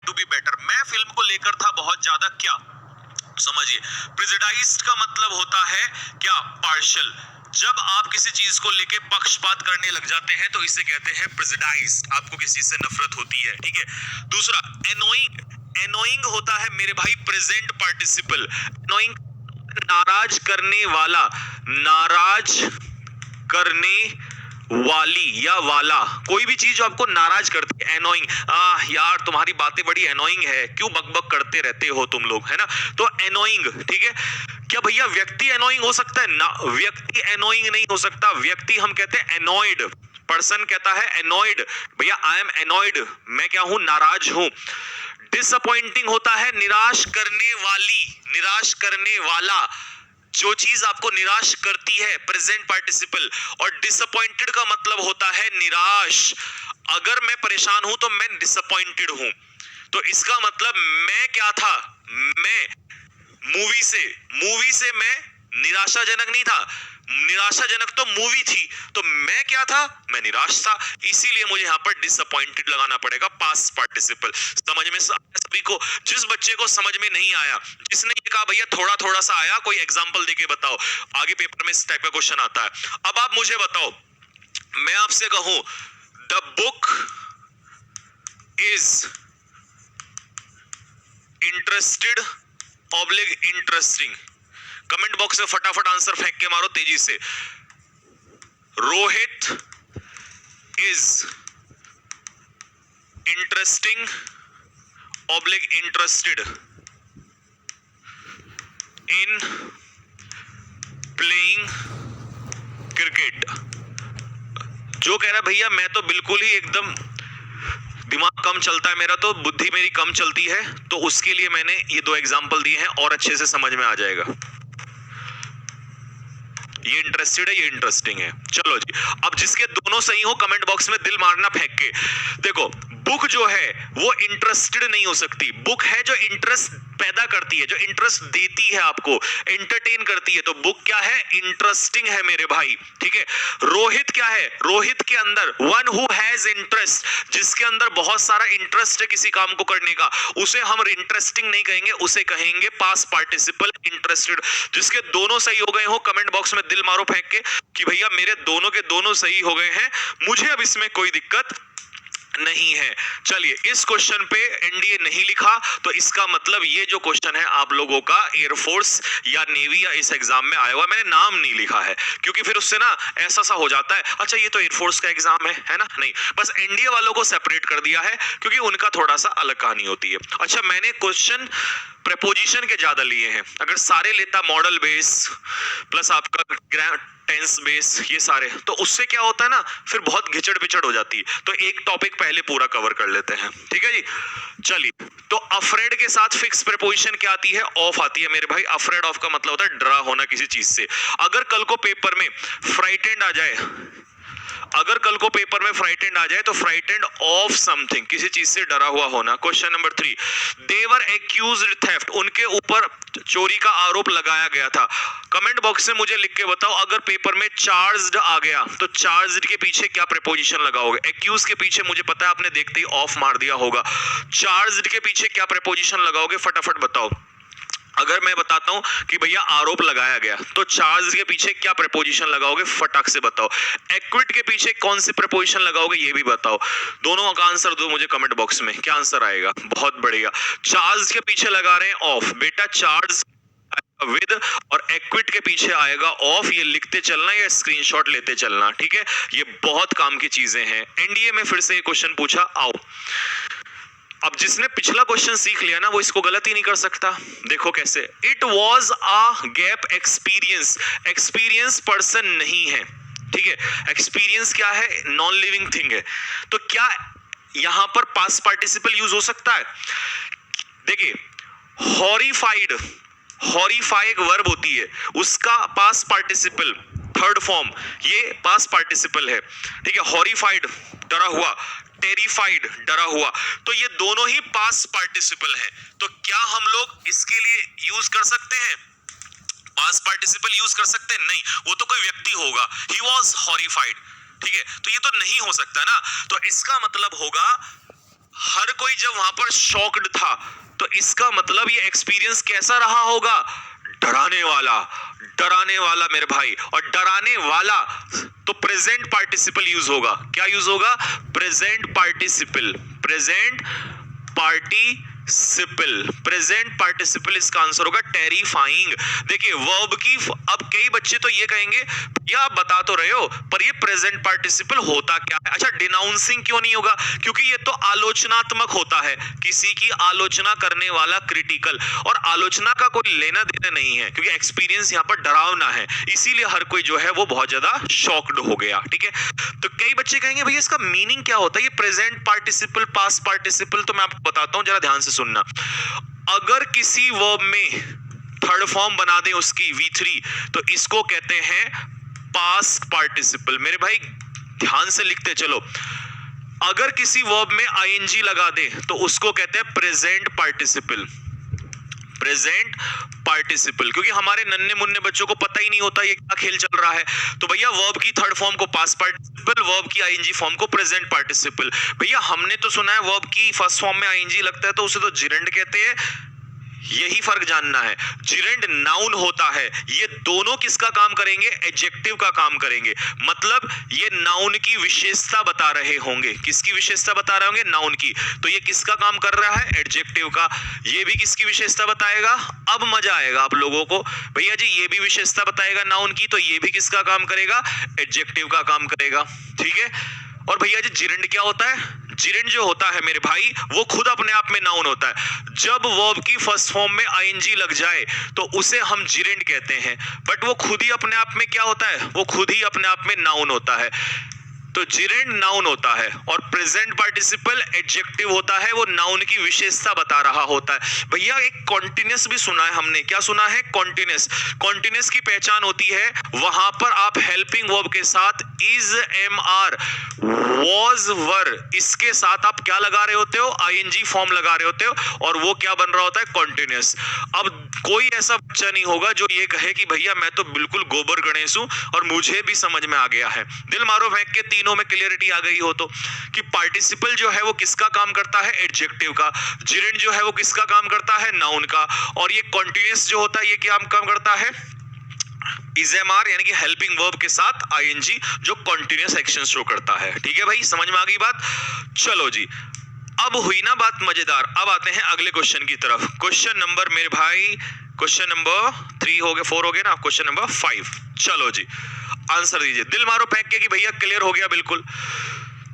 To be better. मैं film को लेकर था बहुत ज्यादा क्या समझिए, प्रेजुडाइज्ड का मतलब होता है क्या, पार्शियल। जब आप किसी चीज को लेके पक्षपात करने लग जाते हैं तो इसे कहते हैं प्रेजुडाइज्ड, आपको किसी चीज से नफरत होती है, ठीक है। दूसरा एनोइंग, एनोइंग होता है मेरे भाई प्रेजेंट पार्टिसिपल। एनोइंग नाराज करने वाला, नाराज करने वाली या वाला, कोई भी चीज जो आपको नाराज करती है। एनोइंग, यार तुम्हारी बातें बड़ी एनोइंग है, क्यों बकबक करते रहते हो तुम लोग, है ना। तो एनोइंग, ठीक है। क्या भैया व्यक्ति एनोइंग हो सकता है ना? व्यक्ति एनोइंग नहीं हो सकता। व्यक्ति हम कहते हैं एनॉयड, पर्सन कहता है एनॉयड, भैया आई एम एनॉयड, मैं क्या हूं, नाराज हूं। डिसअपॉइंटिंग होता है निराश करने वाली, निराश करने वाला, जो चीज आपको निराश करती है, प्रेजेंट पार्टिसिपल। और डिसअपॉइंटेड का मतलब होता है निराश। अगर मैं परेशान हूं तो मैं डिसअपॉइंटेड हूं, तो इसका मतलब मैं क्या था, मैं मूवी से मैं निराशाजनक नहीं था, निराशाजनक तो मूवी थी, तो मैं क्या था, मैं निराश था। इसीलिए मुझे यहां पर डिसअपॉइंटेड लगाना पड़ेगा, पास्ट पार्टिसिपल। समझ में सभी को? जिस बच्चे को समझ में नहीं आया, जिसने ये कहा भैया थोड़ा थोड़ा सा आया, कोई एग्जांपल देके बताओ, आगे पेपर में इस टाइप का क्वेश्चन आता है। अब आप मुझे बताओ, मैं आपसे कहूं the book is interested oblique interesting, comment box में फटाफट आंसर फेंक के मारो तेजी से। Rohit is interesting oblique interested in playing cricket. जो कह रहा है भैया मैं तो बिल्कुल ही एकदम दिमाग कम चलता है मेरा, तो बुद्धि मेरी कम चलती है, तो उसके लिए मैंने ये दो एग्जांपल दिए हैं और अच्छे से समझ में आ जाएगा। ये इंटरेस्टेड है, ये इंटरेस्टिंग है। चलो जी, अब जिसके दोनों सही हो कमेंट बॉक्स में दिल मारना फेंक के। देखो बुक जो है वो इंटरेस्टेड नहीं हो सकती, बुक है जो इंटरेस्ट पैदा करती है, जो इंटरेस्ट देती है, आपको एंटरटेन करती है, तो बुक क्या है, इंटरेस्टिंग है मेरे भाई, ठीक है। रोहित क्या है, रोहित के अंदर वन हु हैज इंटरेस्ट, जिसके अंदर बहुत सारा इंटरेस्ट है किसी काम को करने का, उसे हम इंटरेस्टिंग नहीं कहेंगे, उसे कहेंगे पास्ट पार्टिसिपल इंटरेस्टेड। जिसके दोनों सही हो गए हो कमेंट बॉक्स में दिल मारो फेंक के कि भैया मेरे दोनों के दोनों सही हो गए हैं, मुझे अब इसमें कोई दिक्कत नहीं है। चलिए, इस क्वेश्चन पे एनडीए नहीं लिखा, तो इसका मतलब ये जो क्वेश्चन है आप लोगों का एयरफोर्स या नेवी या इस एग्जाम में आया हुआ, मैंने नाम नहीं लिखा है क्योंकि फिर उससे ना ऐसा सा हो जाता है, अच्छा ये तो एयरफोर्स का एग्जाम है ना, नहीं, बस एनडीए वालों को सेपरेट कर दिया है क्योंकि उनका थोड़ा सा अलग कहानी होती है। अच्छा, मैंने क्वेश्चन प्रेपोजिशन के ज्यादा लिए हैं, अगर सारे लेता मॉडल बेस प्लस आपका टेंस बेस ये सारे, तो उससे क्या होता है ना, फिर बहुत घिचड़ पिचड़ हो जाती है, तो एक टॉपिक पहले पूरा कवर कर लेते हैं, ठीक है जी। चलिए, तो अफ्रेड के साथ फिक्स प्रेपोजिशन क्या आती है, ऑफ आती है मेरे भाई। अफ्रेड ऑफ का मतलब होता है डरा होना किसी चीज से। अगर कल को पेपर में फ्राइटेंड आ जाए, अगर कल को पेपर में फ्राइटेंड आ जाए तो फ्राइटेंड ऑफ समथिंग, किसी चीज से डरा हुआ होना। क्वेश्चन नंबर 3, दे वर एक्यूज्ड थेफ्ट, उनके ऊपर चोरी का आरोप लगाया गया था। कमेंट बॉक्स में मुझे लिख के बताओ, अगर पेपर में चार्ज्ड आ गया तो चार्ज्ड के पीछे क्या प्रेपोजिशन लगाओगे। एक्यूज के पीछे मुझे पता है आपने देखते ही ऑफ मार दिया होगा, चार्ज्ड के पीछे क्या प्रेपोजिशन लगाओगे, फटाफट बताओ। अगर मैं बताता हूं कि भैया आरोप लगाया गया, तो चार्ज के पीछे क्या प्रेपोजिशन लगाओगे, फटाक से बताओ। एक्विट के पीछे कौन सी प्रेपोजिशन लगाओगे, ये भी बताओ। दोनों का आंसर दो मुझे कमेंट बॉक्स में, क्या आंसर आएगा। बहुत बढ़िया, चार्ज के पीछे लगा रहे हैं ऑफ, बेटा चार्ज विद, और एक्विट के पीछे आएगा ऑफ, ये लिखते चलना या स्क्रीनशॉट लेते चलना, ठीक है। ये बहुत काम की चीजें हैं। एनडीए में फिर से ये क्वेश्चन पूछा, आओ। अब जिसने पिछला क्वेश्चन सीख लिया ना, वो इसको गलत ही नहीं कर सकता। देखो कैसे, it was a gap experience, experience person नहीं है, ठीक है। एक्सपीरियंस क्या है, नॉन लिविंग थिंग है, तो क्या यहां पर पास्ट पार्टिसिपल यूज हो सकता है। देखिए, हॉरिफाइड, हॉरिफाई एक वर्ब होती है, उसका पास्ट पार्टिसिपल थर्ड फॉर्म, ये पास्ट पार्टिसिपल है, ठीक है। हॉरिफाइड डरा हुआ, टेरिफाइड डरा हुआ, तो ये दोनों ही पास्ट पार्टिसिपल हैं। तो क्या हम लोग इसके लिए यूज कर सकते हैं, पास्ट पार्टिसिपल यूज कर सकते हैं, नहीं, वो तो कोई व्यक्ति होगा, ही वॉज हॉरिफाइड, ठीक है, तो ये तो नहीं हो सकता ना। तो इसका मतलब होगा हर कोई जब वहां पर शॉक्ड था, तो इसका मतलब ये एक्सपीरियंस कैसा रहा होगा? डराने वाला, डराने वाला मेरे भाई। और डराने वाला तो प्रेजेंट पार्टिसिपल यूज होगा। क्या यूज होगा? Present participle, present participle, present participle इसका आंसर होगा टेरिफाइंग। देखिए वर्ब की, अब कई बच्चे तो ये कहेंगे या आप बता तो रहे हो पर ये प्रेजेंट पार्टिसिपल होता क्या है? अच्छा, डिनाउंसिंग क्यों नहीं होगा? क्योंकि ये तो आलोचनात्मक होता है, किसी की आलोचना करने वाला, क्रिटिकल, और आलोचना का कोई लेना देना नहीं है, क्योंकि एक्सपीरियंस यहाँ पर डरावना है, इसीलिए हर कोई जो है वो बहुत ज्यादा शॉक्ड हो गया। ठीक है, तो कई बच्चे कहेंगे भैया इसका मीनिंग क्या होता है? ये प्रेजेंट पार्टिसिपल, पास्ट पार्टिसिपल, तो मैं आपको बताता हूं, जरा ध्यान से सुनना। अगर किसी वर्ब में थर्ड फॉर्म बना दें उसकी V3, तो इसको कहते हैं पास्ट पार्टिसिपल। मेरे भाई ध्यान से लिखते चलो, अगर किसी वर्ब में ing लगा दे तो उसको कहते हैं प्रेजेंट पार्टिसिपल, प्रेजेंट पार्टिसिपल। क्योंकि हमारे नन्हे मुन्ने बच्चों को पता ही नहीं होता ये क्या खेल चल रहा है। तो भैया वर्ब की थर्ड फॉर्म को पास्ट पार्टिसिपल, वर्ब की ing फॉर्म को प्रेजेंट पार्टिसिपल। भैया हमने तो सुना है वर्ब की फर्स्ट फॉर्म में ing लगता है तो उसे तो जिरेंड कहते हैं, यही फर्क जानना है। जिरेंड नाउन होता है, ये दोनों किसका काम करेंगे? एडजेक्टिव का काम करेंगे। मतलब ये नाउन की विशेषता बता रहे होंगे। किसकी विशेषता बता रहे होंगे? नाउन की। तो ये किसका काम कर रहा है? एडजेक्टिव का। ये भी किसकी विशेषता बताएगा? अब मजा आएगा आप लोगों को। भैया जी ये भी विशेषता बताएगा नाउन की, तो ये भी किसका काम करेगा? एडजेक्टिव का काम करेगा। ठीक है, और भैया जी जिरेंड क्या होता है? जिरेंड जो होता है मेरे भाई वो खुद अपने आप में नाउन होता है। जब वर्ब की फर्स्ट फॉर्म में ing लग जाए तो उसे हम जिरेंड कहते हैं, बट वो खुद ही अपने आप में क्या होता है? वो खुद ही अपने आप में नाउन होता है। तो जिरेंड नाउन होता है और प्रेजेंट पार्टिसिपल एडजेक्टिव होता है, वो नाउन की विशेषता बता रहा होता है। भैया एक कॉन्टिन्यूअस भी सुना है हमने। क्या सुना है? कॉन्टिन्यूअस। कॉन्टिन्यूअस की पहचान होती है वहां पर आप हेल्पिंग वर्ब के साथ इज, एम, आर, वॉज, वर, इसके साथ आप क्या लगा रहे होते हो? ing फॉर्म लगा रहे होते हो, और वो क्या बन रहा होता है? कॉन्टिन्यूअस। अब कोई ऐसा बच्चा नहीं होगा जो ये कहे कि भैया मैं तो बिल्कुल गोबर गणेश हूं और मुझे भी समझ में आ गया है। दिल मारो फेंक के तीनों में क्लियरिटी आ गई हो तो, कि पार्टिसिपल जो है वो किसका काम करता है? एडजेक्टिव का। जिरेंड जो है वो किसका काम करता है? नाउन का। और ये कॉन्टिन्यूअस जो होता है ये क्या काम करता है? इजेमार, यानी कि हेल्पिंग वर्ब के साथ ing, जो कॉन्टिन्यूअस एक्शन शो करता है। ठीक है भाई, समझ में आ गई बात? चलो जी, अब हुई ना बात मजेदार। अब आते हैं अगले क्वेश्चन की तरफ। क्वेश्चन नंबर मेरे भाई, क्वेश्चन नंबर 3 हो गया, 4 हो गया ना, क्वेश्चन नंबर 5। चलो जी आंसर दीजिए। दिल मारो फेंक के कि भैया क्लियर हो गया बिल्कुल।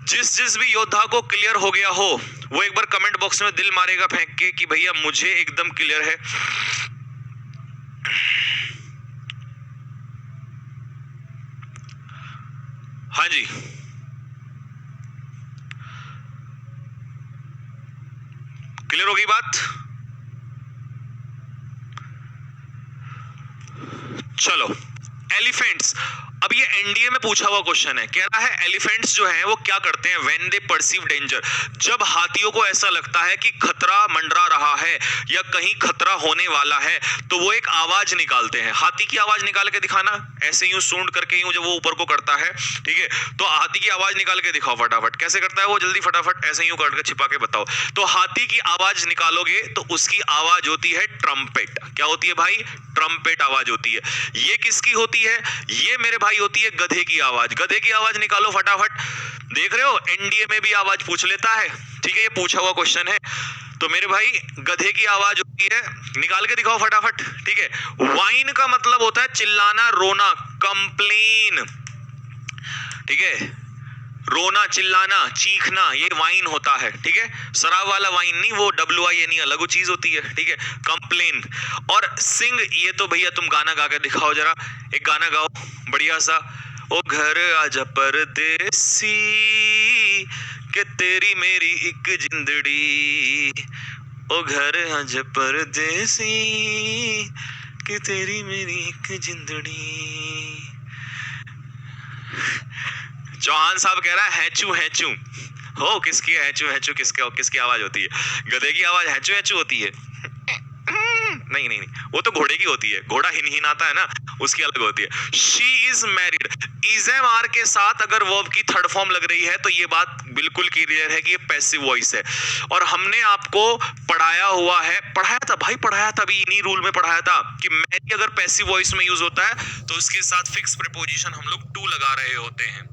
जिस भी योद्धा को क्लियर हो गया हो वो एक बार कमेंट बॉक्स में दिल मारेगा फेंक के कि भैया मुझे एकदम क्लियर है। हाँ जी, क्लियर हो गई बात? चलो, एलिफेंट्स। अब ये एनडीए में पूछा हुआ क्वेश्चन है। कह रहा है एलिफेंट्स जो हैं वो क्या करते हैं? व्हेन दे परसीव डेंजर, जब हाथियों को ऐसा लगता है कि खतरा मंडरा रहा है या कहीं खतरा होने वाला है, तो वो एक आवाज निकालते हैं। हाथी की आवाज निकाल के दिखाना, ऐसे यूं सूंड करके यूं जब वो ऊपर को करता है, ठीक है, तो हाथी की आवाज निकाल के दिखाओ फटाफट। कैसे करता है वो? जल्दी फटाफट ऐसे यूं करके छिपा के बताओ। तो हाथी की आवाज निकालोगे तो उसकी आवाज होती है ट्रम्पेट। क्या होती है भाई? ट्रम्पेट आवाज होती है। ये किसकी होती है? ये मेरे भाई होती है गधे की आवाज। गधे की आवाज निकालो फटाफट। देख रहे हो एनडीए में भी आवाज पूछ लेता है। ठीक है, ये पूछा हुआ क्वेश्चन है। तो मेरे भाई गधे की आवाज होती है, निकाल के दिखाओ फटाफट। ठीक है, वाइन का मतलब होता है चिल्लाना, रोना, कंप्लेन। ठीक है, रोना, चिल्लाना, चीखना, ये वाइन होता है। ठीक है, शराब वाला वाइन नहीं, वो WIN अलग चीज होती है। ठीक है, कंप्लेन। और सिंग, ये तो भैया तुम गाना गा के दिखाओ जरा, एक गाना गाओ बढ़िया सा। ओ घर आजा परदेसी के तेरी मेरी एक जिंदड़ी, ओ घर आजा परदेसी के तेरी मेरी एक जिंदड़ी। चौहान साहब कह रहा है हैचू हैचू। हो किसकी हैचू हैचू? किसकी आवाज होती है? गधे की आवाज हैचू हैचू होती है? नहीं नहीं नहीं, वो तो घोड़े की होती है। घोड़ा हिनहिनाता है ना, उसकी अलग होती है। She is married, is M R के साथ अगर वर्ब की थर्ड फॉर्म लग रही है तो ये बात बिल्कुल क्लियर है कि ये पैसिव वॉइस है। और हमने आपको पढ़ाया हुआ है, पढ़ाया था भाई, पढ़ाया था अभी इन्हीं रूल में पढ़ाया था कि मैरी अगर पैसिव वॉइस में यूज होता है तो उसके साथ फिक्स प्रीपोजिशन हम लोग टू लगा रहे होते हैं।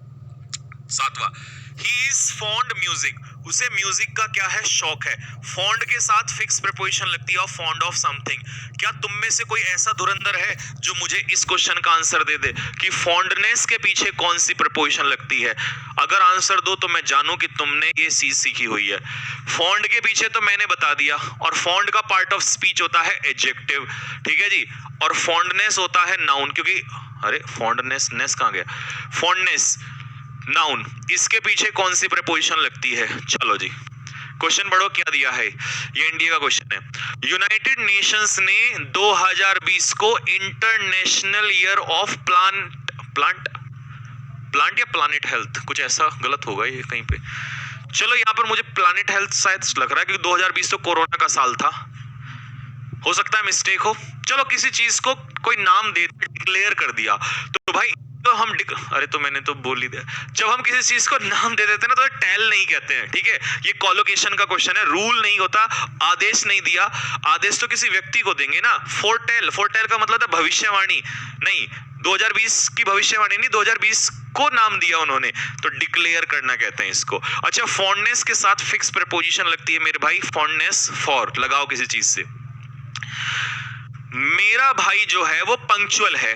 सातवां, ही इज फॉन्ड म्यूजिक, उसे म्यूजिक का क्या है, शौक है। फॉन्ड के साथ फिक्स प्रीपोजिशन लगती है, फॉन्ड ऑफ समथिंग। क्या तुम में से कोई ऐसा धुरंधर है जो मुझे इस क्वेश्चन का आंसर दे दे कि फॉन्डनेस के पीछे कौन सी प्रीपोजिशन लगती है? अगर आंसर दो तो मैं जानूं कि तुमने ये चीज सीखी हुई है। फॉन्ड के पीछे तो मैंने बता दिया, और फॉन्ड का पार्ट ऑफ स्पीच होता है एडजेक्टिव, ठीक है जी। और फॉन्डनेस होता है नाउन, क्योंकि अरे फॉन्डनेस नेस कहां गया, फॉन्डनेस नाउन, इसके पीछे कौन सी प्रीपोजिशन लगती है? चलो जी क्वेश्चन पढ़ो क्या दिया है, ये इंडिया का क्वेश्चन है। यूनाइटेड नेशंस ने 2020 को इंटरनेशनल ईयर ऑफ प्लांट या प्लानिट हेल्थ, कुछ ऐसा गलत होगा ये कहीं पे, चलो यहाँ पर मुझे प्लानिट हेल्थ शायद लग रहा है क्योंकि 2020 तो कोरोना का साल था, हो सकता है मिस्टेक हो। चलो किसी चीज को कोई नाम दे डिक्लेयर कर दिया तो भाई तो हम अरे तो मैंने तो बोल ही दिया, जब हम किसी चीज को नाम दे देते हैं ना तो टेल नहीं कहते हैं, ठीक है। ये कॉलोकेशन का क्वेश्चन है, रूल नहीं होता, आदेश नहीं दिया। आदेश तो किसी व्यक्ति को देंगे ना। फोरटेल, फोरटेल का मतलब था भविष्यवाणी, नहीं 2020 की भविष्यवाणी नहीं, 2020 को नाम दिया उन्होंने, तो डिक्लेयर करना कहते हैं इसको। अच्छा, फॉन्डनेस के साथ फिक्स प्रीपोजिशन लगती है मेरे भाई, फॉन्डनेस फॉर लगाओ किसी चीज से। मेरा भाई जो है वो पंक्चुअल है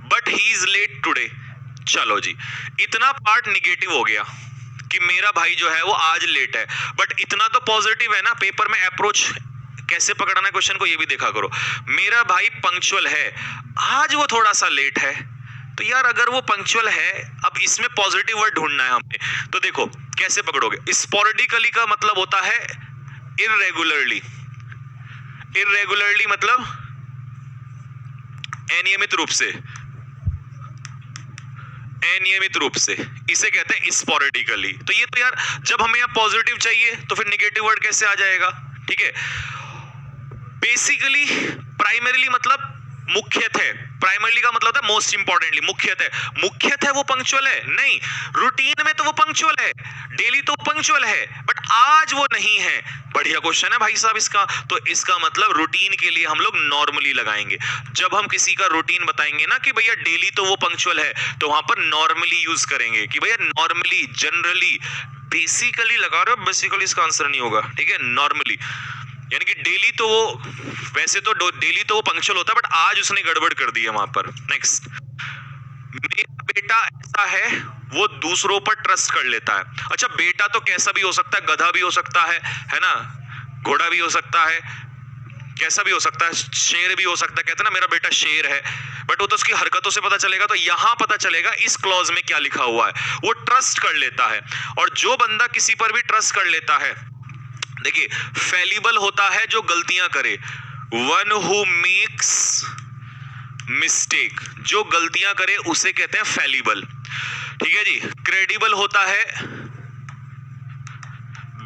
but he is late today. चलो जी, इतना पार्ट निगेटिव हो गया कि मेरा भाई जो है वो आज लेट है, बट इतना तो पॉजिटिव है ना। पेपर में अप्रोच कैसे पकड़ना है क्वेश्चन को ये भी देखा करो। मेरा भाई पंक्चुअल है, आज वो थोड़ा सा लेट है, तो यार अगर वो पंक्चुअल है, अब इसमें पॉजिटिव वर्ड ढूंढना है हमें, तो देखो कैसे पकड़ोगे। स्पोरेडिकली का मतलब होता है इररेगुलरली, इररेगुलरली मतलब अनियमित रूप से, अनियमित रूप से, इसे कहते हैं स्पोरेडिकली। तो ये तो यार जब हमें यहाँ पॉजिटिव चाहिए तो फिर नेगेटिव वर्ड कैसे आ जाएगा, ठीक है। बेसिकली प्राइमरीली मतलब मुख्यतः, प्राइमरीली का मतलब होता है मोस्ट इंपॉर्टेंटली, मुख्यतः, मुख्यतः वो पंक्चुअल है नहीं, रूटीन में तो वो पंक्चुअल है, डेली तो पंक्चुअल है, बट आज वो नहीं है। बढ़िया क्वेश्चन है भाई साहब इसका। तो इसका मतलब रूटीन के लिए हम लोग नॉर्मली लगाएंगे। जब हम किसी का रूटीन बताएंगे ना कि भैया डेली तो वो पंक्चुअल है, तो वहां पर नॉर्मली यूज करेंगे कि भैया नॉर्मली, जनरली, बेसिकली लगा रहे हो, बेसिकली इसका आंसर नहीं होगा, ठीक है। नॉर्मली यानी कि डेली तो वो, वैसे तो डेली तो वो पंक्चुअल होता है, बट आज उसने गड़बड़ कर दी है वहां पर। नेक्स्ट, मेरा बेटा ऐसा है वो दूसरों पर ट्रस्ट कर लेता है। अच्छा, बेटा तो कैसा भी हो सकता है, गधा भी हो सकता है ना, घोड़ा भी हो सकता है, कैसा भी हो सकता है, शेर भी हो सकता है। कहते हैं ना मेरा बेटा शेर है, बट वो तो उसकी हरकतों से पता चलेगा। तो यहां पता चलेगा इस क्लॉज में क्या लिखा हुआ है, वो ट्रस्ट कर लेता है। और जो बंदा किसी पर भी ट्रस्ट कर लेता है, देखिए फैलिबल होता है जो गलतियां करे, वन हु मेक्स मिस्टेक, जो गलतियां करे उसे कहते हैं फैलिबल, ठीक है जी। क्रेडिबल होता है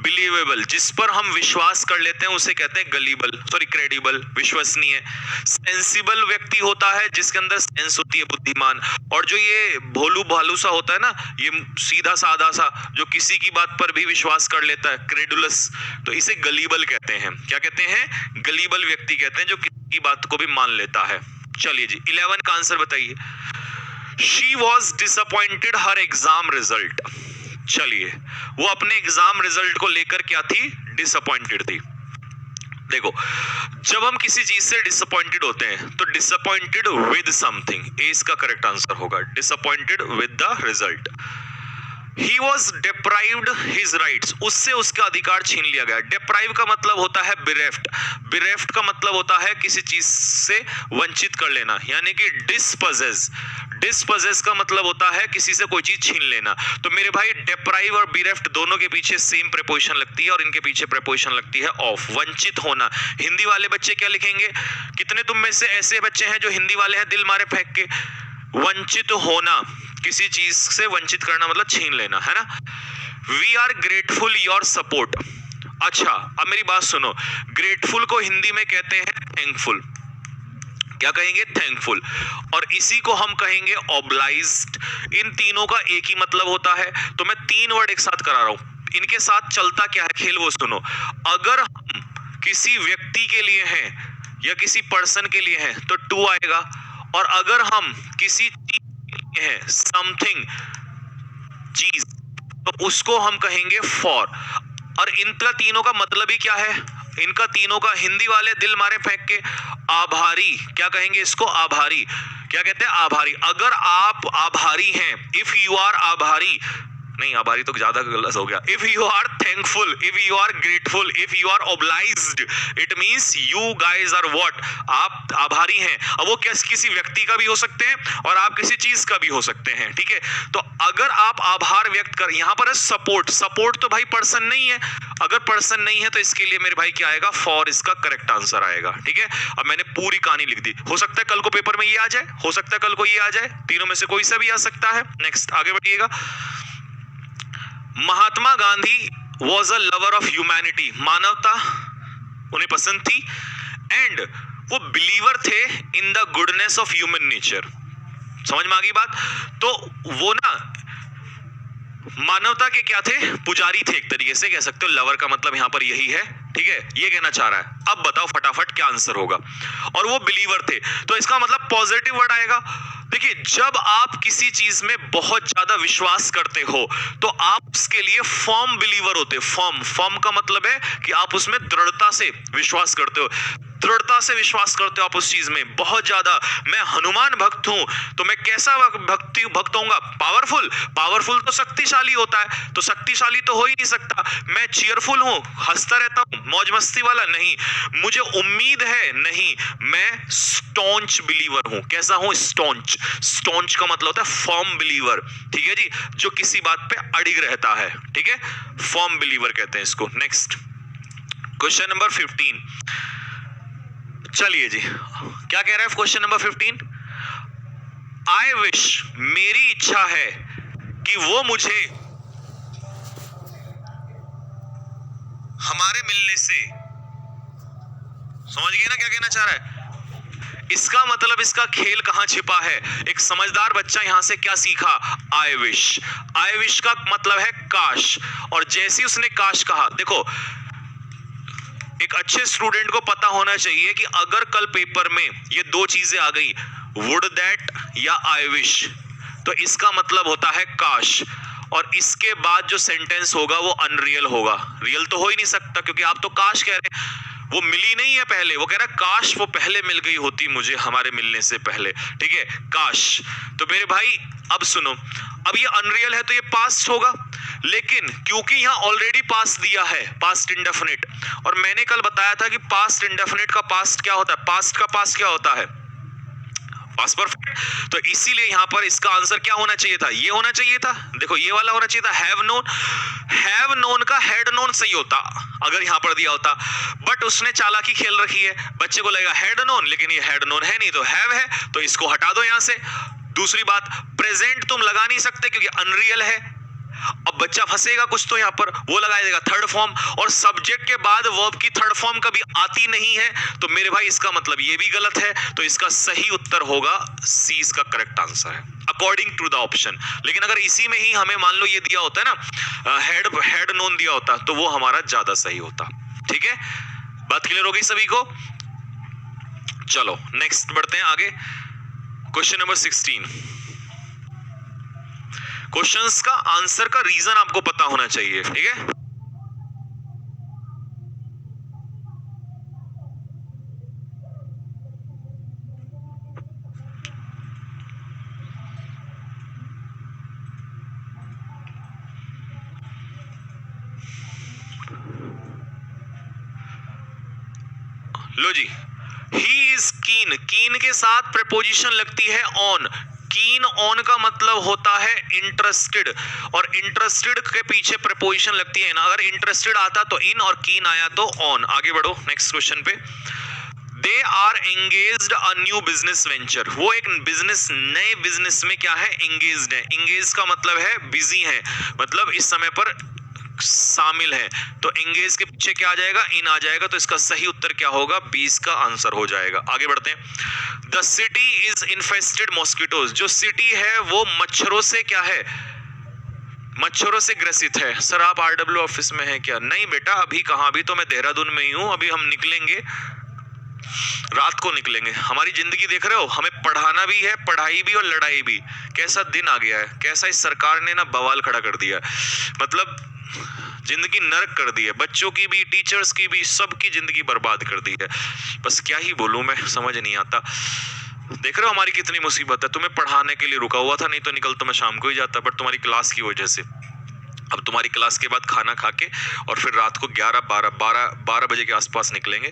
बिलीवेबल, जिस पर हम विश्वास कर लेते हैं उसे कहते हैं गलीबल, सॉरी क्रेडिबल, विश्वसनीय। सेंसिबल व्यक्ति होता है जिसके अंदर सेंस होती है, बुद्धिमान। और जो ये भोलू भालू सा होता है ना, ये सीधा साधा सा, जो किसी की बात पर भी विश्वास कर लेता है, क्रेडुलस, तो इसे गलीबल कहते हैं। क्या कहते हैं? गलीबल व्यक्ति कहते हैं, जो किसी की बात को भी मान लेता है। चलिए जी 11 का आंसर बताइए। She was disappointed her exam result. चलिए, वो अपने एग्जाम रिजल्ट को लेकर क्या थी? डिसअपॉइंटेड थी। देखो, जब हम किसी चीज से डिसअपॉइंटेड होते हैं तो डिसअपॉइंटेड विद समथिंग, ए इसका करेक्ट आंसर होगा। Disappointed with the result. He was deprived his rights, उससे उसका अधिकार छीन लिया गया। Deprive का मतलब होता है bereft, bereft का मतलब होता है किसी चीज से वंचित कर लेना, यानी कि dispossess, dispossess का मतलब होता है किसी से कोई चीज छीन लेना। तो मेरे भाई deprive और bereft दोनों के पीछे सेम प्रीपोजिशन लगती है और इनके पीछे प्रीपोजिशन लगती है ऑफ, वंचित होना। हिंदी वाले बच्चे क्या लिखेंगे? कितने तुम में से ऐसे बच्चे हैं जो हिंदी वाले हैं दिल मारे फेंक के? वंचित होना, किसी चीज से वंचित करना मतलब छीन लेना, है ना। We are grateful your support. अच्छा, अब मेरी बात सुनो, ग्रेटफुल को हिंदी में कहते हैं थैंकफुल। क्या कहेंगे, थैंकफुल, और इसी को हम कहेंगे ऑब्लाइज्ड। इन तीनों का एक ही मतलब होता है। तो मैं 3 वर्ड एक साथ करा रहा हूं, इनके साथ चलता क्या है खेल वो सुनो। अगर हम किसी व्यक्ति के लिए हैं या किसी पर्सन के लिए हैं तो टू आएगा, और अगर हम किसी चीज के लिए हैं, समथिंग, चीज, तो उसको हम कहेंगे फॉर। और इनका तीनों का मतलब ही क्या है, इनका तीनों का हिंदी वाले दिल मारे फेंक के आभारी, क्या कहेंगे इसको, आभारी। क्या कहते हैं, आभारी। अगर आप आभारी हैं, इफ यू आर आभारी, नहीं आभारी तो ज्यादा गलत हो गया, if you are thankful, if you are grateful, if you are obliged, it means you guys are what, आप आभारी हैं। अब वो किसी व्यक्ति का भी हो सकते हैं और आप किसी चीज का भी हो सकते हैं, ठीक है। तो अगर आप आभार व्यक्त कर, यहां पर है सपोर्ट, सपोर्ट तो भाई पर्सन नहीं है, अगर पर्सन नहीं है तो इसके लिए मेरे भाई क्या आएगा, फॉर, इसका करेक्ट आंसर आएगा, ठीक है। अब मैंने पूरी कहानी लिख दी, हो सकता है कल को पेपर में ये आ जाए, हो सकता है कल को ये आ जाए, तीनों में से कोई सा भी आ सकता है। नेक्स्ट आगे बढ़िएगा। Mahatma Gandhi was a lover of humanity, मानवता उन्हें पसंद थी, एंड वो बिलीवर थे in the goodness of human nature. समझ में आ गई बात। तो वो ना मानवता के क्या थे, पुजारी थे, एक तरीके से कह सकते हो। लवर का मतलब यहां पर यही है, ठीक है, ये कहना चाह रहा है। अब बताओ फटाफट क्या आंसर होगा। और वो बिलीवर थे, तो इसका मतलब पॉजिटिव वर्ड आएगा। देखिए, जब आप किसी चीज में बहुत ज्यादा विश्वास करते हो तो आप उसके लिए फर्म बिलीवर होते हो। फर्म का मतलब है कि आप उसमें दृढ़ता से विश्वास करते हो, दृढ़ता से विश्वास करते हो आप उस चीज में बहुत ज्यादा। मैं हनुमान भक्त हूं तो मैं कैसा भक्त होऊंगा, पावरफुल। पावरफुल तो शक्तिशाली होता है, तो शक्तिशाली तो हो ही नहीं सकता। मैं चीयरफुल हूं, हंसता रहता हूं, मौज मस्ती वाला नहीं। मुझे उम्मीद है, नहीं। मैं स्टॉन्च बिलीवर हूं। कैसा हूं, स्टॉन्च। स्टॉन्च का मतलब होता है फर्म बिलीवर, ठीक है जी, जो किसी बात पे अड़िग रहता है, ठीक है, फर्म बिलीवर कहते हैं इसको। Next question number 15। चलिए जी, क्या कह रहा है क्वेश्चन नंबर 15। आई विश, मेरी इच्छा है कि वो मुझे हमारे मिलने से, समझ गए ना क्या कहना चाह रहा है। इसका मतलब इसका खेल कहां छिपा है। एक समझदार बच्चा यहां से क्या सीखा, आई विश। आई विश का मतलब है काश, और जैसे उसने काश कहा, देखो एक अच्छे स्टूडेंट को पता होना चाहिए कि अगर कल पेपर में ये दो चीजें आ गई, वुड दैट या आई विश, तो इसका मतलब होता है काश, और इसके बाद जो सेंटेंस होगा वो अनरियल होगा। रियल तो हो ही नहीं सकता, क्योंकि आप तो काश कह रहे हैं, वो मिली नहीं है पहले, वो कह रहा है काश वो पहले मिल गई होती मुझे हमारे मिलने से पहले, ठीक है, काश। तो मेरे भाई अब सुनो, अब ये अनरियल है तो ये पास्ट होगा, लेकिन क्योंकि यहां ऑलरेडी पास्ट दिया है, पास्ट इंडेफिनिट, और मैंने कल बताया था कि पास्ट इंडेफिनिट का पास्ट क्या होता है, पास्ट का पास्ट क्या होता है, पास्ट परफेक्ट। तो इसीलिए यहां पर इसका आंसर क्या होना चाहिए था, ये होना चाहिए था, देखो ये वाला होना चाहिए था, हैव नोन। हैव नोन का हैड नोन सही होता अगर यहां पर दिया होता, बट उसने चालाकी खेल रखी है, बच्चे को लगेगा हैड नोन, लेकिन ये हैड नोन है नहीं, तो हैव है, तो इसको हटा दो यहां से। दूसरी बात, प्रेजेंट तुम लगा नहीं सकते क्योंकि अनरियल है। अब बच्चा फंसेगा कुछ तो यहां पर, वो लगाया जाएगा थर्ड फॉर्म, और सब्जेक्ट के बाद वर्ब की थर्ड फॉर्म कभी आती नहीं है, तो मेरे भाई इसका मतलब ये भी गलत है। तो इसका सही उत्तर होगा सी, इसका करेक्ट आंसर है अकॉर्डिंग टू द ऑप्शन। लेकिन अगर इसी में ही हमें मान लो ये दिया होता है ना, हैड नोन दिया होता, तो वो हमारा ज्यादा सही होता, ठीक है। बात क्लियर हो गई सभी को। चलो नेक्स्ट बढ़ते हैं आगे, क्वेश्चन नंबर 16। क्वेश्चंस का आंसर का रीजन आपको पता होना चाहिए, ठीक है। लो जी, ही इज कीन, कीन के साथ प्रीपोजिशन लगती है ऑन। कीन ऑन का मतलब होता है इंटरेस्टेड, और इंटरेस्टेड के पीछे प्रीपोजिशन लगती है ना। अगर इंटरेस्टेड आता तो इन, और कीन आया तो ऑन। आगे बढ़ो नेक्स्ट क्वेश्चन पे। They are engaged a new business venture, वो एक बिजनेस, नए बिजनेस में क्या है, एंगेज्ड है। एंगेज का मतलब है बिजी है, मतलब इस समय पर शामिल हैं। तो एंगेज के पीछे क्या आ जाएगा, इन आ जाएगा। तो इसका सही उत्तर क्या होगा, 20 का आंसर हो जाएगा। आगे बढ़ते हैं। The city is infested mosquitoes, जो सिटी है वो मच्छरों से क्या है, मच्छरों से ग्रसित है। सर आप आरडब्ल्यू ऑफिस में हैं क्या? नहीं बेटा, अभी कहाँ, अभी तो मैं देहरादून में ही हूं। अभी हम निकलेंगे, रात को निकलेंगे। हमारी जिंदगी देख रहे हो, हमें पढ़ाना भी है, पढ़ाई भी और लड़ाई भी। कैसा दिन आ गया है, कैसा इस सरकार ने ना बवाल खड़ा कर दिया, मतलब जिंदगी नरक कर दी है। बच्चों की भी, टीचर्स की भी, सबकी जिंदगी बर्बाद कर दी है। बस क्या ही बोलूं मैं, समझ नहीं आता। देख रहे हो हमारी कितनी मुसीबत है। तुम्हें पढ़ाने के लिए रुका हुआ था, नहीं तो निकल तो मैं शाम को ही जाता, बट तुम्हारी क्लास की वजह से। अब तुम्हारी क्लास के बाद खाना खा के और फिर रात को 11-12 बजे के आसपास निकलेंगे।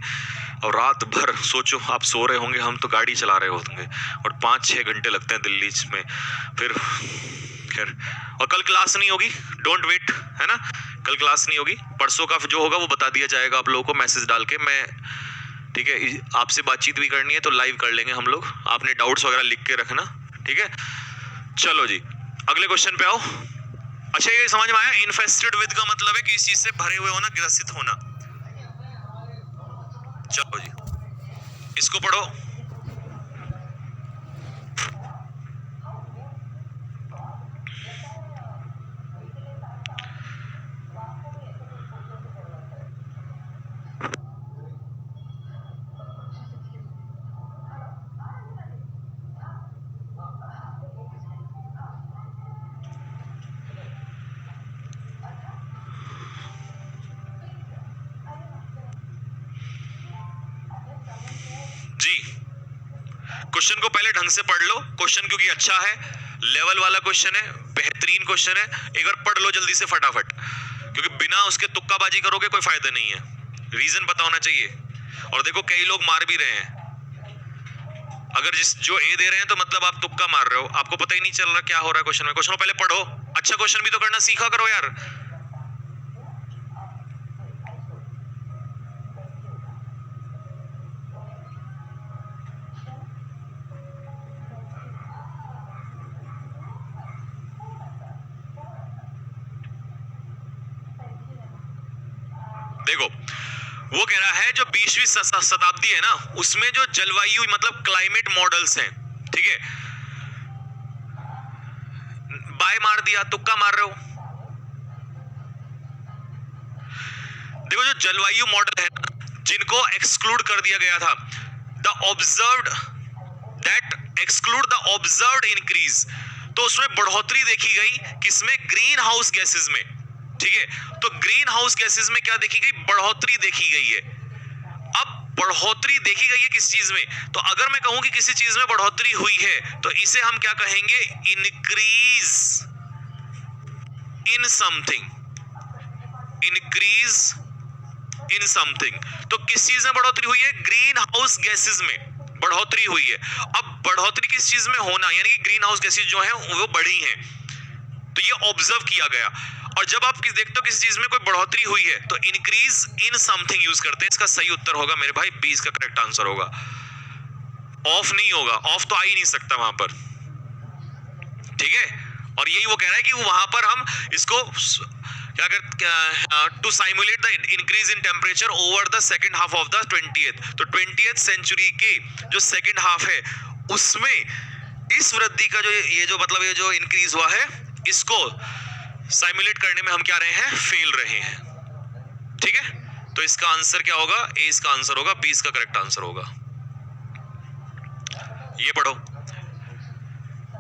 और रात भर सोचो, आप सो रहे होंगे, हम तो गाड़ी चला रहे होंगे, और 5-6 घंटे लगते हैं दिल्ली में। फिर खैर, और कल क्लास नहीं होगी, डोंट वेट, है ना। कल क्लास नहीं होगी, परसों का जो होगा वो बता दिया जाएगा आप लोगों को मैसेज डाल के। मैं ठीक है, आपसे बातचीत भी करनी है तो लाइव कर लेंगे हम लोग। आपने डाउट्स वगैरह लिख के रखना, ठीक है। चलो जी, अगले क्वेश्चन पे आओ। अच्छा, ये समझ में आया, इन्फेस्टेड विद का मतलब है कि इस चीज से भरे हुए होना, ग्रसित होना। चलो जी, इसको पढ़ो। जी, क्वेश्चन को पहले ढंग से पढ़ लो। क्वेश्चन क्योंकि अच्छा है, लेवल वाला क्वेश्चन है, बेहतरीन क्वेश्चन है। एक बार पढ़ लो जल्दी से फटाफट, क्योंकि बिना उसके तुक्काबाजी करोगे कोई फायदा नहीं है। रीजन पता होना चाहिए। और देखो कई लोग मार भी रहे हैं। अगर जो ए दे रहे हैं तो मतलब आप तुक्का मार रहे हो, आपको पता ही नहीं चल रहा क्या हो रहा है क्वेश्चन में। क्वेश्चन को पहले पढ़ो, अच्छा क्वेश्चन भी तो करना सीखा करो यार। देखो वो कह रहा है जो 20वीं शताब्दी है ना, उसमें जो जलवायु मतलब क्लाइमेट मॉडल्स हैं, ठीक है। बाय मार दिया, तुक्का मार रहे हो। देखो जो जलवायु मॉडल है ना, जिनको एक्सक्लूड कर दिया गया था, the observed that exclude the observed increase, तो उसमें बढ़ोतरी देखी गई किसमें, ग्रीन हाउस गैसेस में, ठीक है। तो ग्रीन हाउस गैसेस में क्या देखी गई, बढ़ोतरी देखी गई है। अब बढ़ोतरी देखी गई है किस चीज में, तो अगर मैं कहूं कि किसी चीज में बढ़ोतरी हुई है तो इसे हम क्या कहेंगे, increase in something, increase in something. तो किस चीज में बढ़ोतरी हुई है, ग्रीन हाउस गैसेस में बढ़ोतरी हुई है। अब बढ़ोतरी किस चीज में होना, यानी कि ग्रीन हाउस गैसेस जो है वो बढ़ी हैं, तो ये ऑब्जर्व किया गया। और जब आप देखते हो किसी चीज में कोई बढ़ोतरी हुई है तो इंक्रीज इन समथिंग यूज करते हैं। इसका सही उत्तर होगा मेरे भाई 20 का करेक्ट आंसर होगा। ऑफ नहीं होगा, ऑफ तो आ ही नहीं सकता वहां पर, ठीक है। और यही वो कह रहा है कि वहां पर हम इसको क्या कर, to simulate the increase in temperature over the second half of the 20th, तो 20th सेंचुरी के जो सेकंड हाफ है उसमें इस वृद्धि का जो ये जो मतलब ये जो इंक्रीज हुआ है, इसको सिमुलेट करने में हम क्या रहे हैं, फेल रहे हैं, ठीक है। तो इसका आंसर क्या होगा, ए इसका आंसर होगा, 20 का करेक्ट आंसर होगा। ये पढ़ो।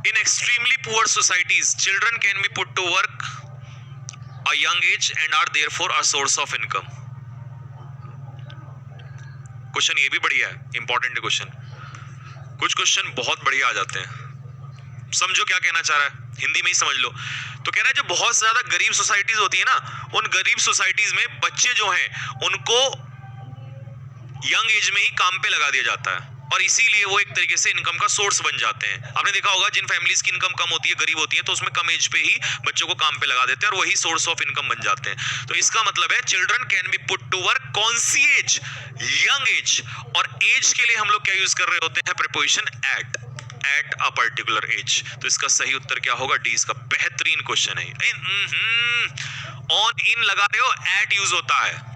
In extremely poor societies children can be put to work a young age and are therefore a source of income. Question ये भी बढ़िया है, इंपॉर्टेंट है क्वेश्चन। कुछ क्वेश्चन बहुत बढ़िया आ जाते हैं। समझो क्या कहना चाह रहा है, हिंदी में ही समझ लो। तो कह रहा है जो बहुत ज्यादा गरीब सोसाइटीज होती है ना, उन गरीब सोसाइटीज में बच्चे जो हैं उनको यंग एज में ही काम पे लगा दिया जाता है, और इसीलिए वो एक तरीके से इनकम का सोर्स बन जाते हैं। आपने देखा होगा जिन फैमिलीज की इनकम कम होती है, गरीब होती है, तो उसमें कम एज पे ही बच्चों को काम पे लगा देते हैं और वही सोर्स ऑफ इनकम बन जाते हैं। तो इसका मतलब है children can be put to work, कौन सी एज, यंग एज। और एज के लिए हम लोग क्या यूज कर रहे होते हैं, preposition at, at a particular age. तो इसका सही उत्तर क्या होगा? डी। इसका बेहतरीन क्वेश्चन है। ऑन इन लगा रहे हो, एट यूज होता है।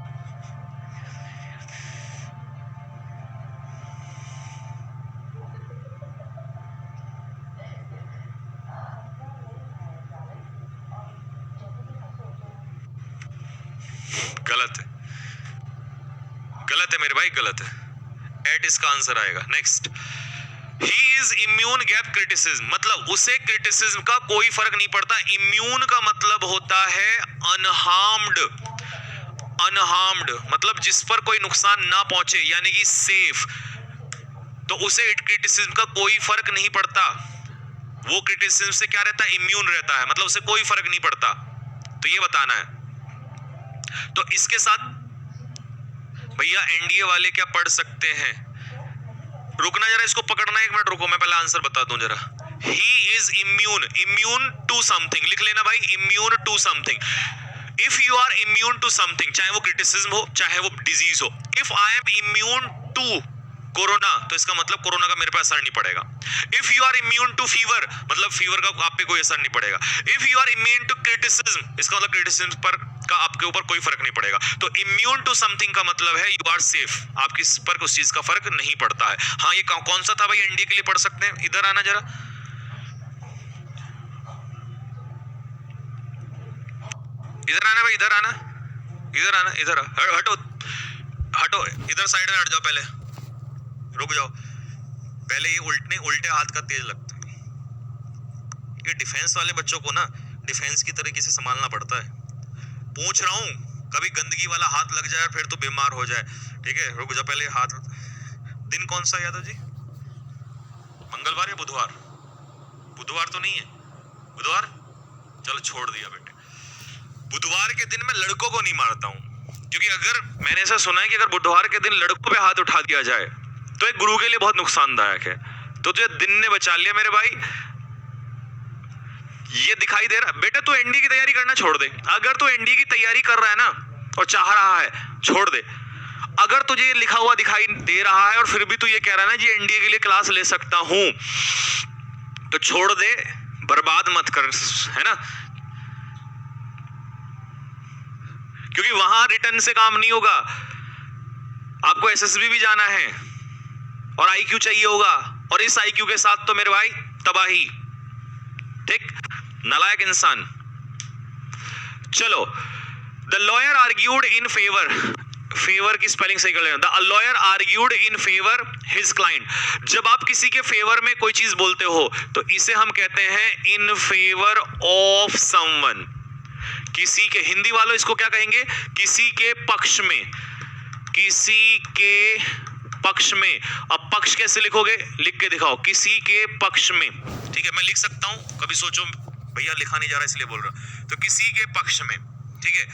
गलत है, गलत है मेरे भाई, गलत है। एट इसका आंसर आएगा। Next, he is immune gap criticism, मतलब उसे क्रिटिसिज्म का कोई फर्क नहीं पड़ता। इम्यून का मतलब होता है अनहार्म्ड। अनहार्म्ड मतलब जिस पर कोई नुकसान ना पहुंचे, यानी कि सेफ। तो उसे क्रिटिसिज्म का कोई फर्क नहीं पड़ता। वो क्रिटिसिज्म से क्या रहता है? इम्यून रहता है, मतलब उसे कोई फर्क नहीं पड़ता। तो ये बताना है। तो इसके साथ भैया एनडीए वाले क्या पढ़ सकते हैं? रुकना जरा, इसको पकड़ना, एक मिनट रुको, मैं पहले आंसर बता दूं जरा। He is immune, immune to something लिख लेना भाई, immune to something. If you are immune to something, चाहे वो क्रिटिसिज्म हो चाहे वो डिजीज हो। If I am immune to corona, तो इसका मतलब कोरोना का मेरे पे असर नहीं पड़ेगा। If you are immune to fever, मतलब फीवर का आप पे कोई असर नहीं पड़ेगा। If you are immune to criticism, इसका मतलब क्रिटिसिज्म पर का आपके ऊपर कोई फर्क नहीं पड़ेगा। तो इम्यून टू समथिंग का मतलब है यू आर सेफ, आपकी पर उस चीज का फर्क नहीं पड़ता है। हाँ, ये कौन सा था भाई? एनडीए के लिए पढ़ सकते हैं। इधर आना जरा, इधर आना भाई, इधर आना, इधर आना, इधर हटो, हटो, इधर साइड में हट जाओ, पहले रुक जाओ। पहले ये उल्टे हाथ का तेज लगता है। ये डिफेंस वाले बच्चों को ना डिफेंस की तरीके से संभालना पड़ता है। पूछ रहा हूं, कभी गंदगी वाला हाथ लग जाए फिर तो बीमार हो जाए। ठीक है, रुक जाओ, पहले हाथ। दिन कौन सा यादव जी? मंगलवार या बुधवार? बुधवार तो नहीं है, बुधवार, चलो छोड़ दिया बेटे। बुधवार के दिन मैं लड़कों को नहीं मारता हूं, क्योंकि अगर मैंने ऐसा सुना है कि अगर बुधवार के दिन लड़कों पे हाथ उठा दिया जाए तो एक गुरु के लिए बहुत नुकसानदायक है। तो तुझे दिन ने बचा लिया मेरे भाई। ये दिखाई दे रहा बेटा, तू एनडीए की तैयारी करना छोड़ दे। अगर तू एनडीए की तैयारी कर रहा है ना और चाह रहा है, छोड़ दे। अगर तुझे ये लिखा हुआ दिखाई दे रहा है और फिर भी तू ये कह रहा है ना जी एनडीए के लिए क्लास ले सकता हूं, तो छोड़ दे, बर्बाद मत कर, है ना। क्योंकि वहां रिटर्न से काम नहीं होगा। आपको एसएसबी भी जाना है और आईक्यू चाहिए होगा, और इस आईक्यू के साथ तो मेरे भाई तबाही। ठीक, नालायक इंसान। चलो, the lawyer argued in favour, favour की स्पेलिंग सही कर लेना। The lawyer argued in favour his client. जब आप किसी के फेवर में कोई चीज बोलते हो तो इसे हम कहते हैं इन फेवर ऑफ समवन। किसी के, हिंदी वालों इसको क्या कहेंगे? किसी के पक्ष में, किसी के पक्ष में। अब पक्ष कैसे लिखोगे? लिख के दिखाओ, किसी के पक्ष में। ठीक है, मैं लिख सकता हूं, कभी सोचो भैया लिखा नहीं जा रहा इसलिए बोल रहा। तो किसी के पक्ष में, ठीक है,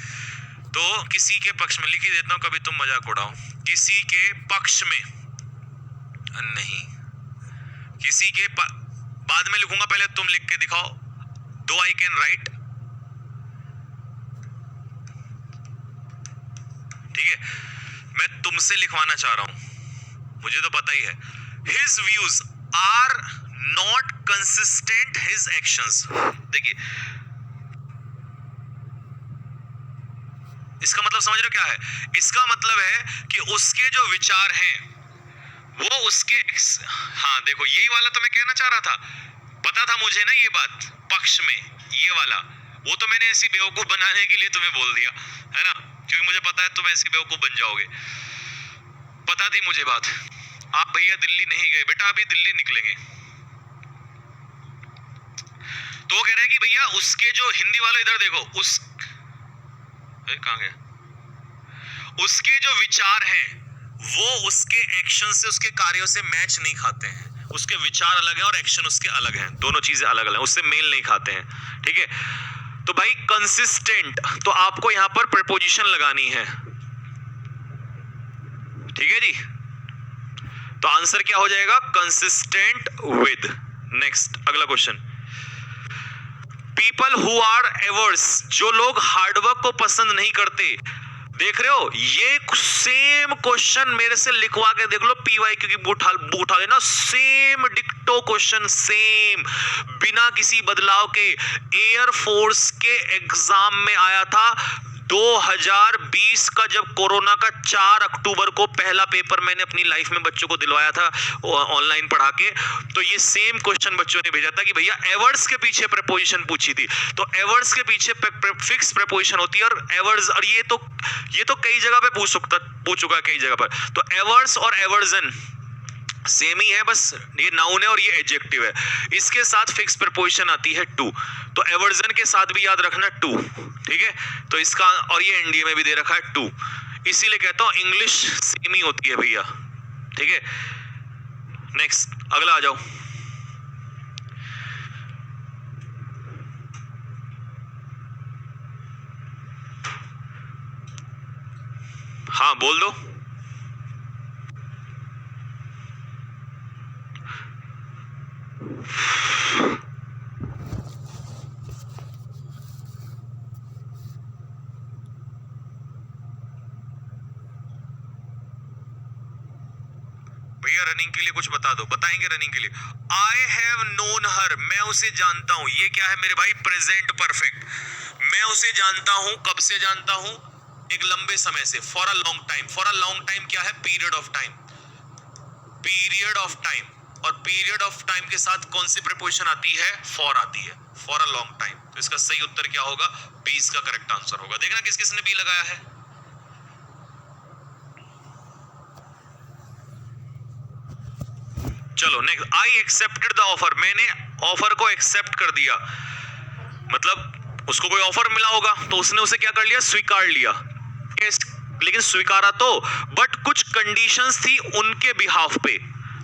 तो किसी के पक्ष में लिख ही देता हूं, कभी तुम मजाक उड़ाओ। किसी के पक्ष में नहीं, किसी के बाद में लिखूंगा, पहले तुम लिख के दिखाओ। दो आई कैन राइट, ठीक है, मैं तुमसे लिखवाना चाह रहा हूं, मुझे तो पता ही है। His views are not consistent his actions. देखिए, इसका मतलब समझ रहे हो क्या है? इसका मतलब है कि उसके जो विचार हैं वो उसके, हाँ देखो यही वाला तो मैं कहना चाह रहा था, पता था मुझे ना ये बात, पक्ष में ये वाला, वो तो मैंने ऐसी बेवकूफ बनाने के लिए तुम्हें बोल दिया है ना, क्योंकि मुझे पता है तुम ऐसी बेवकूफ बन जाओगे। पता थी मुझे बात। आप भैया दिल्ली नहीं गए बेटा, अभी दिल्ली निकलेंगे। तो वो कह रहे हैं कि भैया उसके जो, हिंदी वाले इधर देखो, उस कहां गया, उसके जो विचार हैं वो उसके एक्शन से, उसके कार्यों से मैच नहीं खाते हैं। उसके विचार अलग हैं और एक्शन उसके अलग हैं, दोनों चीजें अलग अलग हैं, उससे मेल नहीं खाते हैं। ठीक है, तो भाई कंसिस्टेंट, तो आपको यहां पर प्रीपोजिशन लगानी है। ठीक है जी, तो आंसर क्या हो जाएगा? Consistent with. नेक्स्ट, अगला question. People who are averse, जो लोग हार्डवर्क को पसंद नहीं करते, देख रहे हो, ये सेम क्वेश्चन मेरे से लिखवा के देख लो, पीवाईक्यू की बुक उठा लेना, सेम डिक्टो क्वेश्चन, सेम, बिना किसी बदलाव के एयरफोर्स के एग्जाम में आया था 2020 का, जब कोरोना का 4 अक्टूबर को पहला पेपर मैंने अपनी लाइफ में बच्चों को दिलवाया था ऑनलाइन पढ़ा के। तो ये सेम क्वेश्चन बच्चों ने भेजा था कि भैया एवर्स के पीछे प्रीपोजिशन पूछी थी, तो एवर्स के पीछे फिक्स प्रीपोजिशन होती है, और एवर्स, और ये तो कई जगह पे पूछ चुका है कई जगह पर। तो एवर्स और एवर्जन सेम ही है, बस ये नाउन है और ये एडजेक्टिव है। इसके साथ फिक्स प्रीपोजिशन आती है टू, तो एवर्जन के साथ भी याद रखना टू, ठीक है। तो इसका, और ये एनडीए में भी दे रखा है टू, इसीलिए कहता हूं इंग्लिश सेम ही होती है भैया, ठीक है। नेक्स्ट, अगला आ जाओ। हाँ बोल दो। भैया रनिंग के लिए कुछ बता दो, बताएंगे रनिंग के लिए। आई हैव नोन हर, मैं उसे जानता हूं, ये क्या है मेरे भाई, प्रेजेंट परफेक्ट। मैं उसे जानता हूं, कब से जानता हूं, एक लंबे समय से, for a long time. For a long time क्या है, period of time, period of time. और पीरियड ऑफ टाइम के साथ कौन सी प्रीपोजिशन आती है, फॉर आती है, फॉर अ लॉन्ग टाइम। तो इसका सही उत्तर क्या होगा, बी इसका करेक्ट आंसर होगा। देखना किस किसने बी लगाया है। चलो next, I accepted the offer, मैंने ऑफर को एक्सेप्ट कर दिया, मतलब उसको कोई ऑफर मिला होगा तो उसने उसे क्या कर लिया, स्वीकार लिया। लेकिन स्वीकारा तो, बट कुछ कंडीशंस थी उनके बिहाफ पे,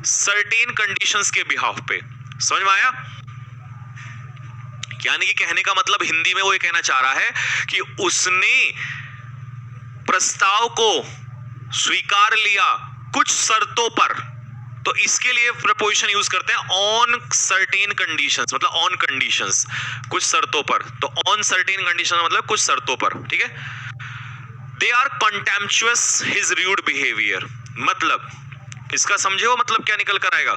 सर्टेन कंडीशंस के बिहाफ पे। समझ में आया? यानी कि कहने का मतलब हिंदी में वो ये कहना चाह रहा है कि उसने प्रस्ताव को स्वीकार लिया कुछ शर्तों पर, तो इसके लिए प्रपोजिशन यूज करते हैं ऑन सर्टेन कंडीशंस, मतलब ऑन कंडीशंस, कुछ शर्तों पर। तो ऑन सर्टेन कंडीशन मतलब कुछ शर्तों पर, ठीक है। They are contemptuous his rude behaviour, मतलब इसका समझे हो मतलब क्या निकल कर आएगा।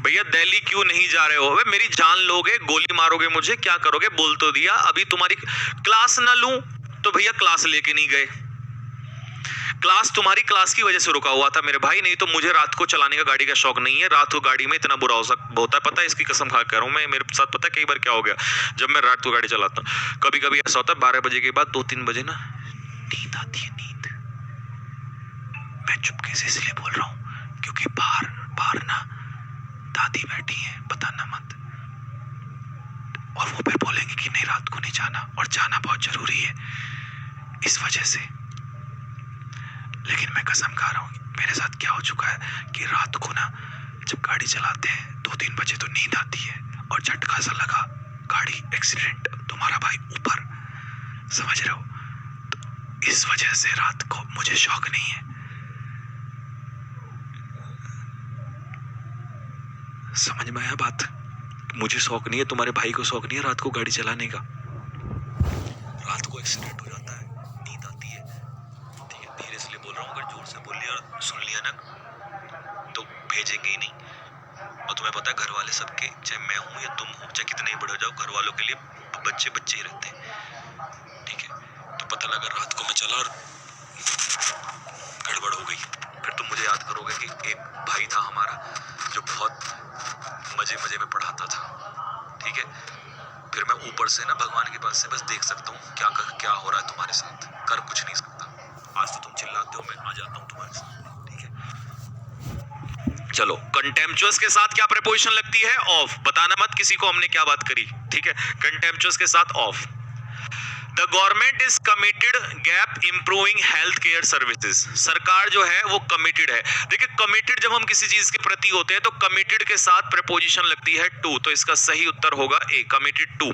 भैया दिल्ली क्यों नहीं जा रहे हो, वे मेरी जान लोगे, गोली मारोगे मुझे, क्या करोगे, बोल तो दिया। अभी तुम्हारी क्लास ना लूं तो भैया क्लास लेके नहीं गए, क्लास तुम्हारी क्लास की वजह से रुका हुआ था मेरे भाई, नहीं तो मुझे रात को चलाने का गाड़ी का शौक नहीं है। रात को गाड़ी में इतना बुरा होता है, पता है, इसकी कसम खा कर रहा हूं मैं, मेरे साथ पता है कई बार क्या हो गया जब मैं रात को गाड़ी चलाता हूं। कभी कभी ऐसा होता है 12 बजे के बाद 2-3 बजे ना नींद आती है, नींद। मैं चुपके से इसलिए बोल रहा हूं क्योंकि बाहर ना दादी बैठी है, बताना मत, और वो फिर बोलेंगे कि नहीं रात को नहीं जाना, और जाना बहुत जरूरी है इस वजह से। लेकिन मैं कसम खा रहा हूँ मेरे साथ क्या हो चुका है कि रात को ना जब गाड़ी चलाते हैं 2-3 बजे तो नींद आती है, और झटका सा लगा, गाड़ी एक्सीडेंट, तुम्हारा भाई ऊपर, समझ रहे हो। तो इस वजह से रात को मुझे शौक नहीं है, समझ में आया बात। मुझे शौक नहीं है, तुम्हारे भाई को शौक नहीं है रात को गाड़ी चलाने का। रात को एक्सीडेंट हो जाता है, नींद आती है, ठीक है। धीरे से बोल रहा हूँ, अगर जोर से बोल लिया और सुन लिया ना तो भेजेंगे ही नहीं। और तुम्हें पता है घर वाले सबके, चाहे मैं हूँ या तुम हो, चाहे कितने ही बड़े हो जाओ, घर वालों के लिए बच्चे बच्चे ही रहते हैं, ठीक है। तो पता लगा रात को मैं चला और गड़बड़ हो गई, फिर तुम मुझे याद करोगे कि एक भाई था हमारा जो बहुत मजे में पढ़ाता था, ठीक है। फिर मैं ऊपर से ना भगवान के पास से बस देख सकता हूँ क्या हो रहा है तुम्हारे साथ, कर कुछ नहीं सकता। आज तो तुम चिल्लाते हो, मैं आ जाता हूँ तुम्हारे साथ, ठीक है। चलो, कंटेम्पचुअस के साथ क्या प्रीपोजिशन लगती है, ऑफ। बताना मत किसी को हमने क्या बात करी, ठीक है। कंटेम्पचुअस के साथ of. The government is committed gap improving health care services, सरकार जो है वो कमिटेड है। देखिए कमिटेड जब हम किसी चीज के प्रति होते हैं तो कमिटेड के साथ प्रीपोजिशन लगती है टू, तो इसका सही उत्तर होगा A, committed to.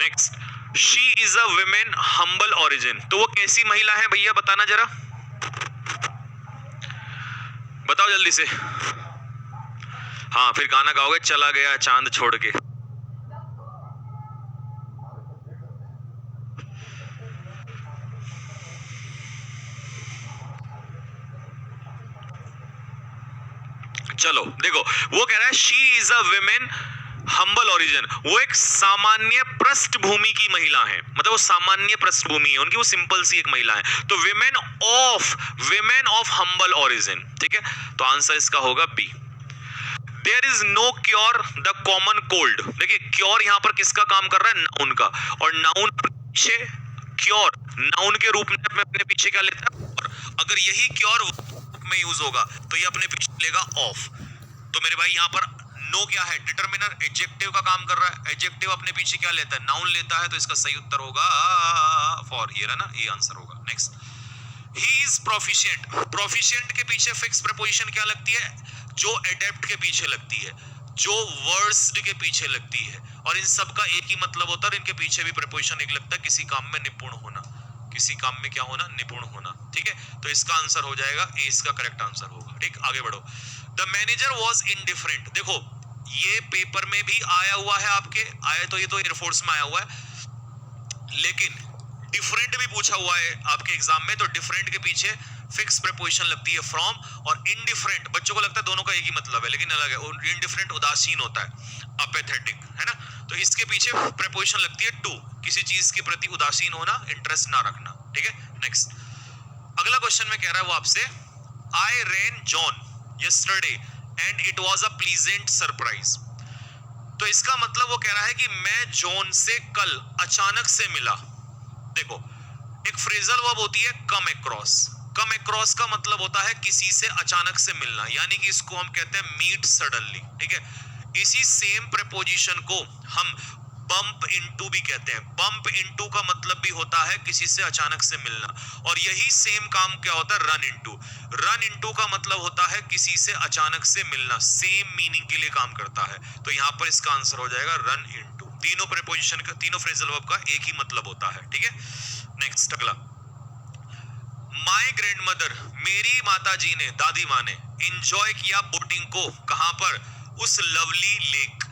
Next, she is a woman humble origin, तो वो कैसी महिला है भैया, बताना जरा, बताओ जल्दी से। हाँ फिर गाना गाओगे, चला गया चांद छोड़ के। चलो देखो, वो कह रहा है she is a women humble origin, वो एक सामान्य पृष्ठभूमि की महिला है, मतलब वो सामान्य पृष्ठभूमि है उनकी, वो सिंपल सी एक महिला है। तो विमेन ऑफ हम्बल ओरिजिन, ठीक है। तो आंसर इसका होगा B. There is no cure the common cold. देखिए क्योर यहां पर किसका काम कर रहा है, नाउन का, और नाउन पीछे क्योर नाउन के रूप में अपने पीछे क्या लेता है, और अगर यही क्योर में यूज होगा तो ये अपने पीछे लेगा ऑफ। तो मेरे भाई यहां पर नो क्या है, डिटरमिनर एडजेक्टिव का काम कर रहा है, एडजेक्टिव अपने पीछे क्या लेता है, नाउन लेता है, तो इसका सही उत्तर होगा फॉर, ये है ना, ये आंसर होगा। Next, he is proficient. Proficient के पीछे फिक्स प्रीपोजिशन क्या लगती है, जो एडेप्ट के पीछे लगती है, जो वर्स्ड के पीछे लगती है, और इन सब का एक ही मतलब होता है, और इनके पीछे भी प्रीपोजिशन एक लगता है, किसी काम में निपुण होना, किसी काम में क्या होना, निपुण होना, ठीक है। तो इसका आंसर हो जाएगा ए, इसका करेक्ट आंसर होगा। ठीक, आगे बढ़ो। The manager was indifferent. देखो ये पेपर में भी आया हुआ है, आपके आया तो ये तो एयरफोर्स में आया हुआ है, लेकिन डिफरेंट भी पूछा हुआ है आपके एग्जाम में। तो डिफरेंट के पीछे फिक्स प्रीपोजिशन लगती है फ्रॉम, और इनडिफरेंट बच्चों को लगता है दोनों का एक ही मतलब है, लेकिन अलग है। इनडिफरेंट उदासीन होता है, अपेथेटिक, है ना। तो इसके पीछे प्रीपोजिशन लगती है टू, किसी चीज के प्रति उदासीन होना, इंटरेस्ट ना रखना, ठीक है। नेक्स्ट, अगला क्वेश्चन में कह रहा है वो आपसे, I ran John yesterday and it was a pleasant surprise. तो इसका मतलब वो कह रहा है कि मैं जॉन से कल अचानक से मिला। देखो एक फ्रेजल वर्ब होती है कम अक्रॉस। कम अक्रॉस का मतलब होता है किसी से अचानक से मिलना, यानी कि इसको हम कहते हैं मीट सडनली, ठीक है। इसी सेम प्रीपोजिशन को हम बम्प इनटू भी कहते हैं। बम्प इनटू का मतलब भी होता है किसी से अचानक से मिलना, और यही सेम काम क्या होता है, रन इनटू। रन इनटू का मतलब होता है किसी से अचानक से मिलना, सेम मीनिंग के लिए काम करता है। तो यहां पर इसका आंसर हो जाएगा रन इनटू। तीनों प्रीपोजिशन का, तीनों फ्रेजल वर्ब का एक ही मतलब होता है, ठीक है। नेक्स्ट, अगला, माय ग्रैंडमदर, मेरी माताजी ने, दादी माँ ने एंजॉय किया बोटिंग को, कहां पर, उस लवली लेक।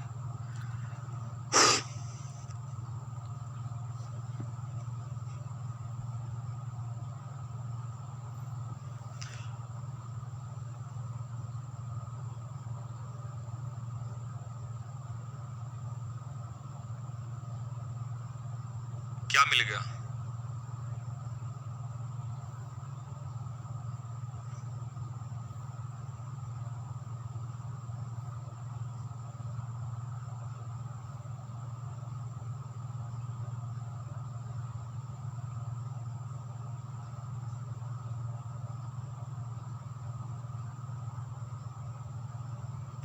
क्या मिल गया,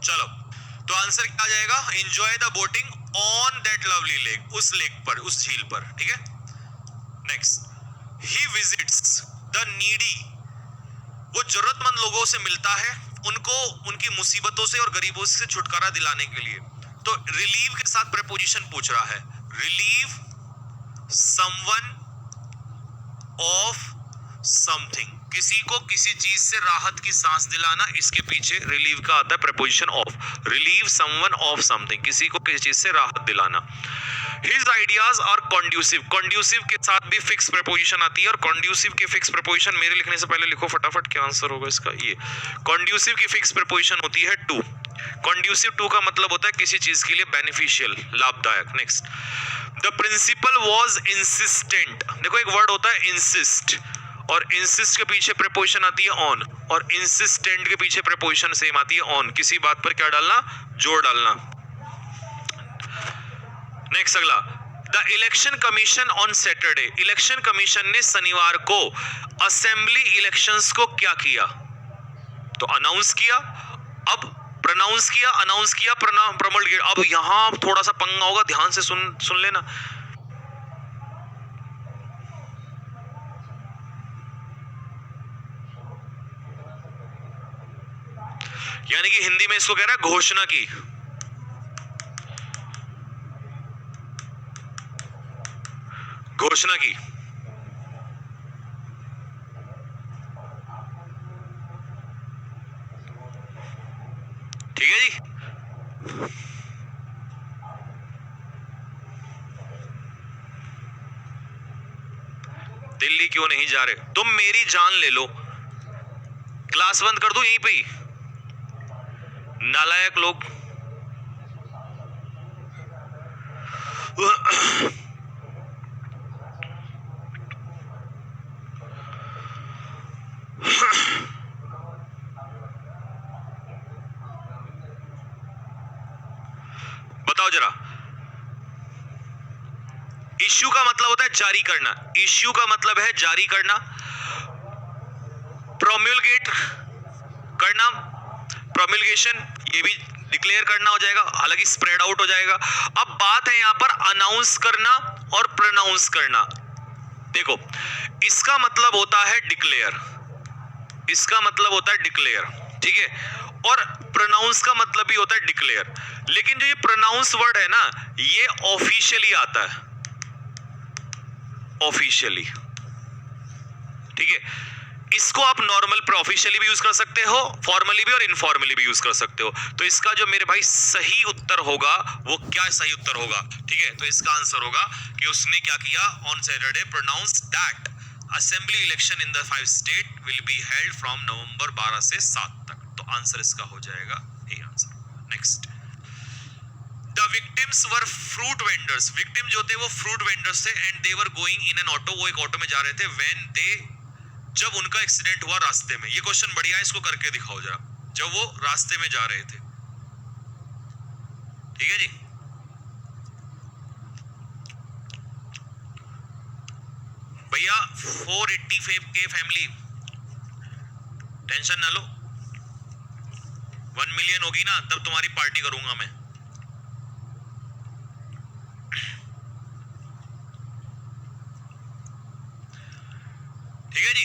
चलो तो आंसर क्या आ जाएगा, enjoy the boating on that lovely lake, उस लेक पर, उस झील पर, ठीक है। Next, he visits the needy, वो जरूरतमंद लोगों से मिलता है, उनको उनकी मुसीबतों से और गरीबों से छुटकारा दिलाने के लिए। तो रिलीव के साथ प्रीपोजिशन पूछ रहा है, रिलीव समवन ऑफ समथिंग, किसी को किसी चीज से राहत की सांस दिलाना, इसके पीछे रिलीव का आता है preposition of. Relieve someone of something, किसी को किसी चीज से राहत दिलाना। His ideas are conducive, conducive के साथ भी फिक्स प्रीपोजिशन आती है, और conducive की फिक्स प्रीपोजिशन मेरे लिखने से पहले लिखो फटाफट, क्या आंसर होगा इसका, ये conducive की फिक्स प्रीपोजिशन होती है टू। conducive टू का मतलब होता है किसी चीज के लिए बेनिफिशियल, लाभदायक। Next, the principal was insistent. देखो एक वर्ड होता है इंसिस्ट, और इंसिस्ट के पीछे प्रीपोजिशन आती है ऑन, और इंसिस्टेंट के पीछे प्रीपोजिशन सेम आती है ऑन, किसी बात पर क्या डालना, जोर डालना। नेक्स्ट, अगला, the election commission on Saturday, election commission ने शनिवार को असेंबली इलेक्शंस को क्या किया, तो अनाउंस किया, अब प्रनाउंस किया, अनाउंस किया, प्रमोट। अब यहां थोड़ा सा पंगा होगा, ध्यान से सुन लेना। यानी कि हिंदी में इसको कह रहा है घोषणा की। घोषणा की, ठीक है जी। दिल्ली क्यों नहीं जा रहे, तुम मेरी जान ले लो, क्लास बंद कर दूं यहीं पे ही। नालायक लोग। बताओ जरा, इश्यू का मतलब होता है जारी करना, इश्यू का मतलब है जारी करना, प्रोम्युलगेट करना, प्रोम्युलगेशन ये भी डिक्लेयर करना हो जाएगा, हालांकि स्प्रेड आउट हो जाएगा। अब बात है यहां पर अनाउंस करना और प्रोनाउंस करना। देखो, इसका मतलब होता है डिक्लेयर, इसका मतलब होता है डिक्लेयर, ठीक है, और प्रोनाउंस का मतलब भी होता है डिक्लेयर। लेकिन जो ये प्रोनाउंस वर्ड है ना, ये ऑफिशियली आता है, ऑफिशियली, ठीक है। इसको आप नॉर्मल पर ऑफिशियली भी यूज कर सकते हो, फॉर्मली भी और इनफॉर्मली भी यूज कर सकते हो। तो इसका जो मेरे भाई सही उत्तर होगा वो क्या सही उत्तर होगा, ठीक है, तो इसका आंसर होगा कि उसने क्या किया, on Saturday pronounce that assembly election in the 5 state will be held from November 12 से 7 तक। तो आंसर इसका हो जाएगा A answer. Next, the victims were fruit vendors, victim जो थे वो फ्रूट वेंडर्स थे, and they were going in an auto, वो एक ऑटो में जा रहे थे, व्हेन दे, जब उनका एक्सीडेंट हुआ रास्ते में। ये क्वेश्चन बढ़िया है, इसको करके दिखाओ जरा, जब वो रास्ते में जा रहे थे, ठीक है जी। भैया 485 के फैमिली, टेंशन ना लो, 1 मिलियन होगी ना तब तुम्हारी पार्टी करूंगा मैं। ठीक है जी।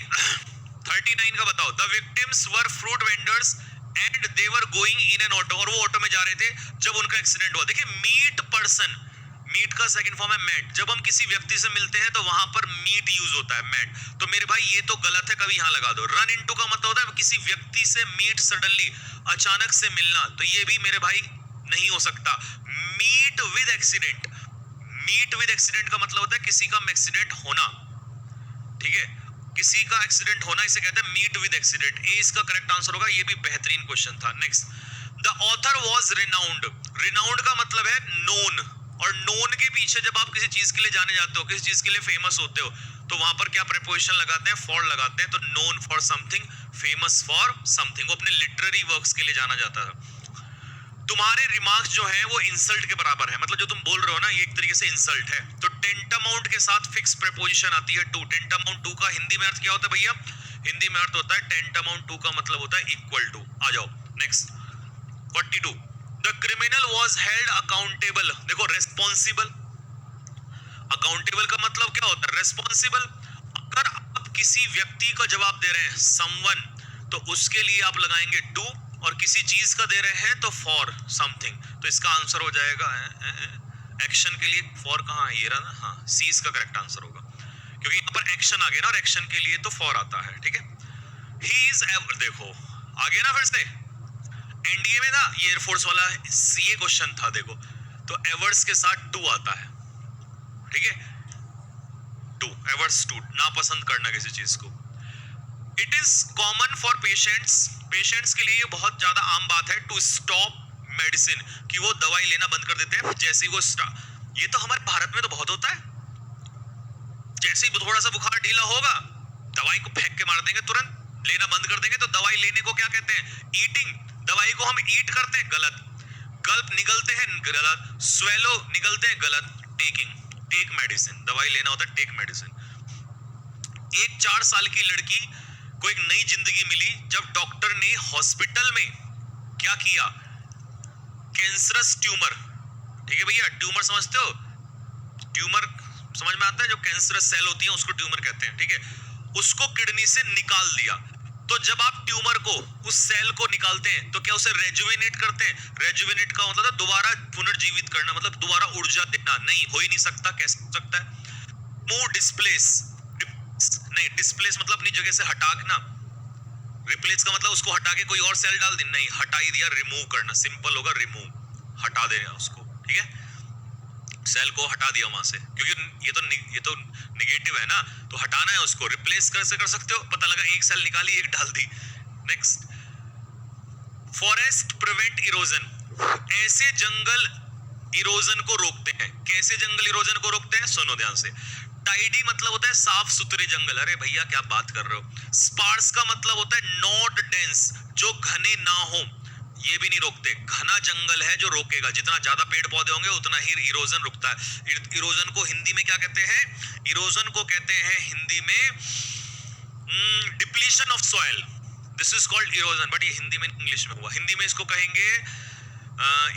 39 का बताओ, the victims were fruit vendors and they were going in an auto, और वो ऑटो में जा रहे थे जब उनका एक्सीडेंट हुआ। देखिए, मीट पर्सन, मीट का सेकंड फॉर्म है मैट, जब हम किसी व्यक्ति से मिलते हैं तो वहां पर मीट यूज होता है, मैट। तो मेरे भाई ये तो गलत है, कभी यहां लगा दो। रन इनटू का मतलब होता है किसी व्यक्ति से मीट सडनली, अचानक से मिलना, तो ये भी मेरे भाई नहीं हो सकता। Meet with accident, meet with accident का मतलब होता है किसी का एक्सीडेंट होना, ठीक है, किसी का एक्सीडेंट होना, इसे कहते हैं मीट विद एक्सीडेंट। ए इसका करेक्ट आंसर होगा, ये भी बेहतरीन क्वेश्चन था। Next, the author was renowned, renowned का मतलब है नोन, और नोन के पीछे जब आप किसी चीज के लिए जाने जाते हो, किसी चीज के लिए फेमस होते हो, तो वहां पर क्या प्रीपोजिशन लगाते हैं, फॉर लगाते हैं। तो known for something, famous for something, वो अपने लिटरेरी वर्क्स के लिए जाना जाता था। तुम्हारे रिमार्क्स जो है वो इंसल्ट के बराबर है, मतलब जो तुम बोल रहे हो ना ये एक तरीके से इंसल्ट है। तो टेंटामाउंट के साथ फिक्स प्रीपोजिशन आती है टू। टेंटामाउंट टू का हिंदी में अर्थ क्या होता है भैया, हिंदी में अर्थ होता है टेंटामाउंट टू का मतलब होता है इक्वल टू। आ जाओ next, 42, the criminal was held accountable. देखो, रेस्पॉन्सिबल, अकाउंटेबल का मतलब क्या होता है, रेस्पॉन्सिबल। अगर आप किसी व्यक्ति का जवाब दे रहे हैं समवन, तो उसके लिए आप लगाएंगे टू, और किसी चीज का दे रहे हैं तो फॉर समथिंग। तो इसका आंसर हो जाएगा एक्शन के लिए फॉर, कहां है ये रहा ना, हाँ, सी इसका करेक्ट आंसर होगा, क्योंकि यहाँ पर एक्शन आ गया ना, और एक्शन के लिए तो फॉर आता है, ठीक है। ही इज एवर, देखो आ गया ना फिर से, एनडीए में ना ये एयरफोर्स वाला ये क्वेश्चन था, देखो, तो एवर्स के साथ टू आता है, ठीक है, टू, एवर्स टू, नापसंद करना किसी चीज को। It is common for patients, patients के लिए ये बहुत ज्यादा आम बात है, टू स्टॉप मेडिसिन, कि वो दवाई लेना बंद कर देते हैं जैसे ही वो ये तो हमारे भारत में तो बहुत होता है, जैसे ही थोड़ा सा बुखार ढीला होगा दवाई को फेंक के मार देंगे, तुरंत लेना बंद कर देंगे। तो दवाई लेने को क्या कहते हैं, ईटिंग, दवाई को हम ईट करते हैं, गलत। गल्प निगलते हैं, गलत। स्वेलो निगलते हैं, गलत। टेकिंग, टेक मेडिसिन, दवाई लेना होता है टेक मेडिसिन। एक 4 साल की लड़की को एक नई जिंदगी मिली जब डॉक्टर ने हॉस्पिटल में क्या किया, कैंसरस ट्यूमर, ठीक है भैया, ट्यूमर समझते हो, ट्यूमर समझ में आता है, जो कैंसरस सेल होती है उसको ट्यूमर कहते हैं, ठीक है, उसको किडनी से निकाल दिया। तो जब आप ट्यूमर को, उस सेल को निकालते हैं तो क्या उसे रेजुविनेट करते हैं, रेजुविनेट का मतलब है दोबारा पुनर्जीवित करना, मतलब दोबारा ऊर्जा देना, नहीं, हो ही नहीं सकता, कैसे हो सकता है। मूव, डिस्प्लेस, नहीं, डिस्प्लेस मतलब अपनी जगह से हटाना, रिप्लेस का मतलब उसको हटा के कोई और सेल डाल देना, नहीं, हटा ही दिया, रिमूव करना, सिंपल होगा रिमूव, हटा देना उसको, ठीक है, सेल को हटा दिया वहां से, क्योंकि ये तो नेगेटिव है ना, तो हटाना है उसको। रिप्लेस कैसे कर सकते हो, पता लगा एक सेल निकाली एक डाल दी। नेक्स्ट, फॉरेस्ट प्रिवेंट इरोजन, ऐसे जंगल इरोजन को रोकते हैं। कैसे जंगल इरोजन को रोकते हैं, सुनो ध्यान से। टाइडी मतलब होता है साफ सुथरे जंगल, अरे भैया क्या बात कर रहे हो। स्पार्स का मतलब होता है नॉट डेंस, जो घने ना हो, ये भी नहीं रोकते। घना जंगल है जो रोकेगा, जितना ज्यादा पेड़ पौधे होंगे उतना ही इरोजन रुकता है। इरोजन को हिंदी में क्या कहते हैं, इरोजन को कहते हैं हिंदी में depletion of soil, this is called erosion. But ये हिंदी में इंग्लिश में हुआ, हिंदी में इसको कहेंगे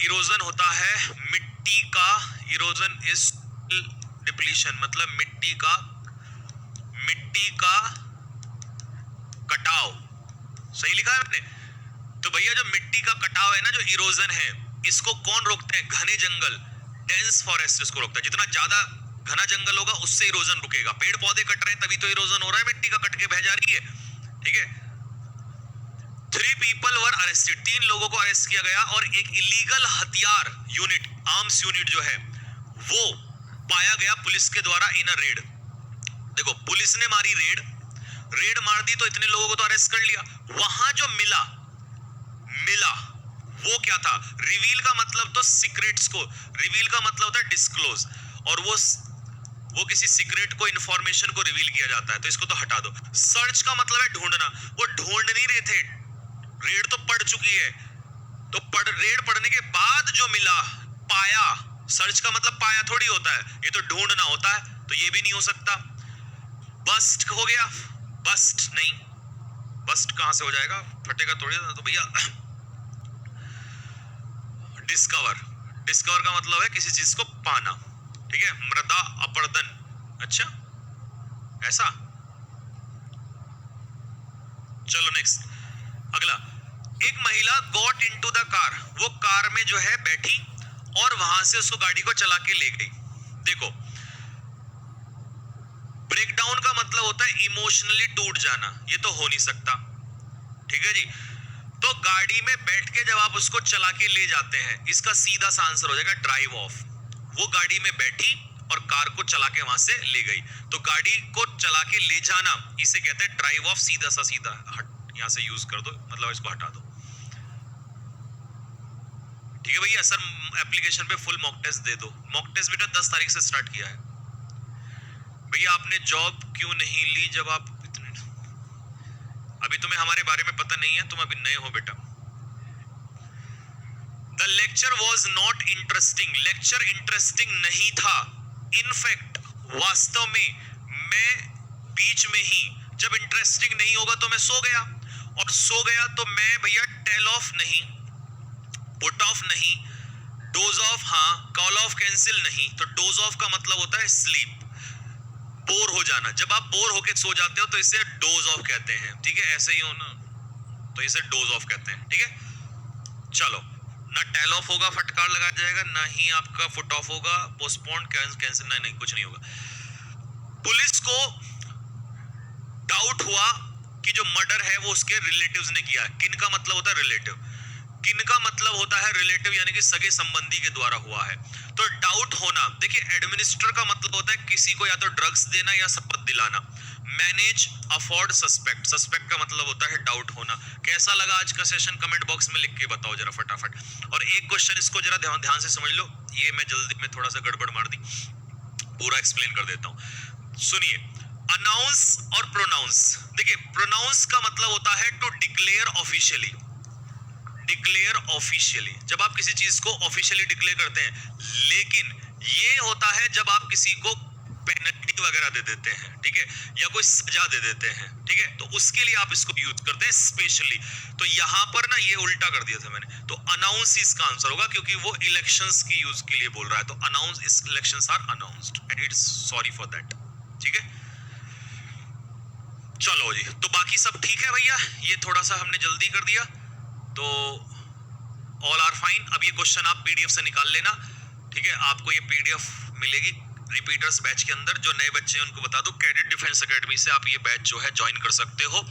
इरोजन होता है मिट्टी का, इरोजन इज डिप्लीशन मतलब मिट्टी का कटाव, सही लिखा है आपने। तो भैया जो मिट्टी का कटाव है ना, जो इरोजन है, इसको कौन रोकते हैं, घने जंगल, डेंस फॉरेस्ट इसको रोकता है। जितना ज्यादा घना जंगल होगा उससे इरोजन रुकेगा। पेड़ पौधे कट रहे हैं तभी तो इरोजन हो रहा है, मिट्टी का कट के बह जा रही है, ठीक है। 3 people वर अरेस्टेड, 3 लोगों को अरेस्ट किया गया और एक इलीगल हथियार यूनिट, आर्म्स यूनिट जो है वो पाया गया पुलिस के द्वारा इन अ रेड। देखो पुलिस ने मारी रेड मार दी तो इतने लोगों को तो अरेस्ट कर लिया। वहां जो मिला वो क्या था, रिवील का मतलब तो सीक्रेट्स को, रिवील का मतलब होता है डिस्क्लोज, और वो किसी सीक्रेट को, इंफॉर्मेशन को रिवील किया जाता है, तो इसको तो हटा दो। सर्च का मतलब है ढूंढना, वो ढूंढ नहीं रहे थे, रेड तो पड़ चुकी है, तो रेड पड़ने के बाद जो मिला, पाया, सर्च का मतलब पाया थोड़ी होता है, ये तो ढूंढना होता है, तो ये भी नहीं हो सकता। बस्ट हो गया, बस्ट नहीं, बस्ट कहां से हो जाएगा, फटेगा थोड़ी, तो भैया डिस्कवर का मतलब है किसी चीज को पाना, ठीक है। मृदा अपरदन, अच्छा ऐसा। चलो नेक्स्ट, अगला। एक महिला गॉट इनटू द कार, वो कार में जो है बैठी और वहां से उसको गाड़ी को चला के ले गई। देखो ब्रेकडाउन का मतलब होता है इमोशनली टूट जाना, ये तो हो नहीं सकता, ठीक है जी। तो गाड़ी में बैठ के जब आप उसको चला के ले जाते हैं, इसका सीधा सा आंसर हो जाएगा ड्राइव ऑफ। वो गाड़ी में बैठी और कार को चला के वहां से ले गई, तो गाड़ी को चला के ले जाना इसे कहते हैं ड्राइव ऑफ। सीधा सा सीधा यहां से यूज कर दो, मतलब इसको हटा दो, ठीक है भैया। सर एप्लीकेशन पे फुल मॉक टेस्ट दे दो, मॉक टेस्ट बेटा 10 तारीख से स्टार्ट किया है। भैया आपने जॉब क्यों नहीं ली, जब आप अभी तुम्हें हमारे बारे में पता नहीं है, तुम अभी नए हो बेटा। The lecture was not interesting, lecture interesting नहीं था। इनफैक्ट वास्तव में मैं बीच में ही, जब इंटरेस्टिंग नहीं होगा तो मैं सो गया, और सो गया तो मैं भैया टेल ऑफ नहीं, पुट ऑफ नहीं, डोज ऑफ हाँ, कॉल ऑफ कैंसिल नहीं। तो डोज ऑफ का मतलब होता है स्लीप, बोर हो जाना। जब आप बोर होके सो जाते हो तो इसे डोज ऑफ कहते हैं, ठीक है। ऐसे ही हो ना, तो इसे डोज ऑफ कहते हैं, ठीक है। चलो, ना टेल ऑफ होगा, फटकार लगाया जाएगा, ना ही आपका फुट ऑफ होगा, पोस्टपोन कैंसिल नहीं, कुछ नहीं होगा। पुलिस को डाउट हुआ कि जो मर्डर है वो उसके रिलेटिव्स ने किया। किन का मतलब होता है रिलेटिव, किन का मतलब होता है रिलेटिव, यानी कि सगे संबंधी के द्वारा हुआ है। तो डाउट होना, देखिए एडमिनिस्टर का मतलब होता है किसी को या तो ड्रग्स देना या शपथ दिलाना। मैनेज, अफोर्ड, सस्पेक्ट, सस्पेक्ट का मतलब होता है डाउट होना। कैसा लगा आज का सेशन, कमेंट बॉक्स में लिख के बताओ जरा फटाफट। और एक क्वेश्चन इसको जरा ध्यान से समझ लो, ये मैं जल्दी में थोड़ा सा गड़बड़ मार दी, पूरा एक्सप्लेन कर देता हूं, सुनिए। अनाउंस और प्रोनाउंस, देखिए प्रोनाउंस का मतलब होता है to declare officially, declare officially, जब आप किसी चीज को ऑफिशियली डिक्लेयर करते हैं। लेकिन ये होता है जब आप किसी को पेनल्टी वगैरह दे देते हैं, ठीक है, या कोई सजा दे देते हैं, ठीक है, तो उसके लिए आप इसको यूज करते हैं स्पेशली। तो यहां पर ना ये उल्टा कर दिया था मैंने, तो अनाउंस इसका आंसर होगा, क्योंकि वो इलेक्शंस की यूज के लिए बोल रहा है। तो अनाउंस, इस elections are announced and it's sorry for that, ठीक है। चलो जी, तो बाकी सब ठीक है भैया, ये थोड़ा सा हमने जल्दी कर दिया, तो ऑल आर फाइन। अब ये क्वेश्चन आप पीडीएफ से निकाल लेना, ठीक है। आपको ये पीडीएफ मिलेगी रिपीटर्स बैच के अंदर। जो नए बच्चे हैं उनको बता दो, कैडेट डिफेंस एकेडमी से आप ये बैच जो है ज्वाइन कर सकते हो।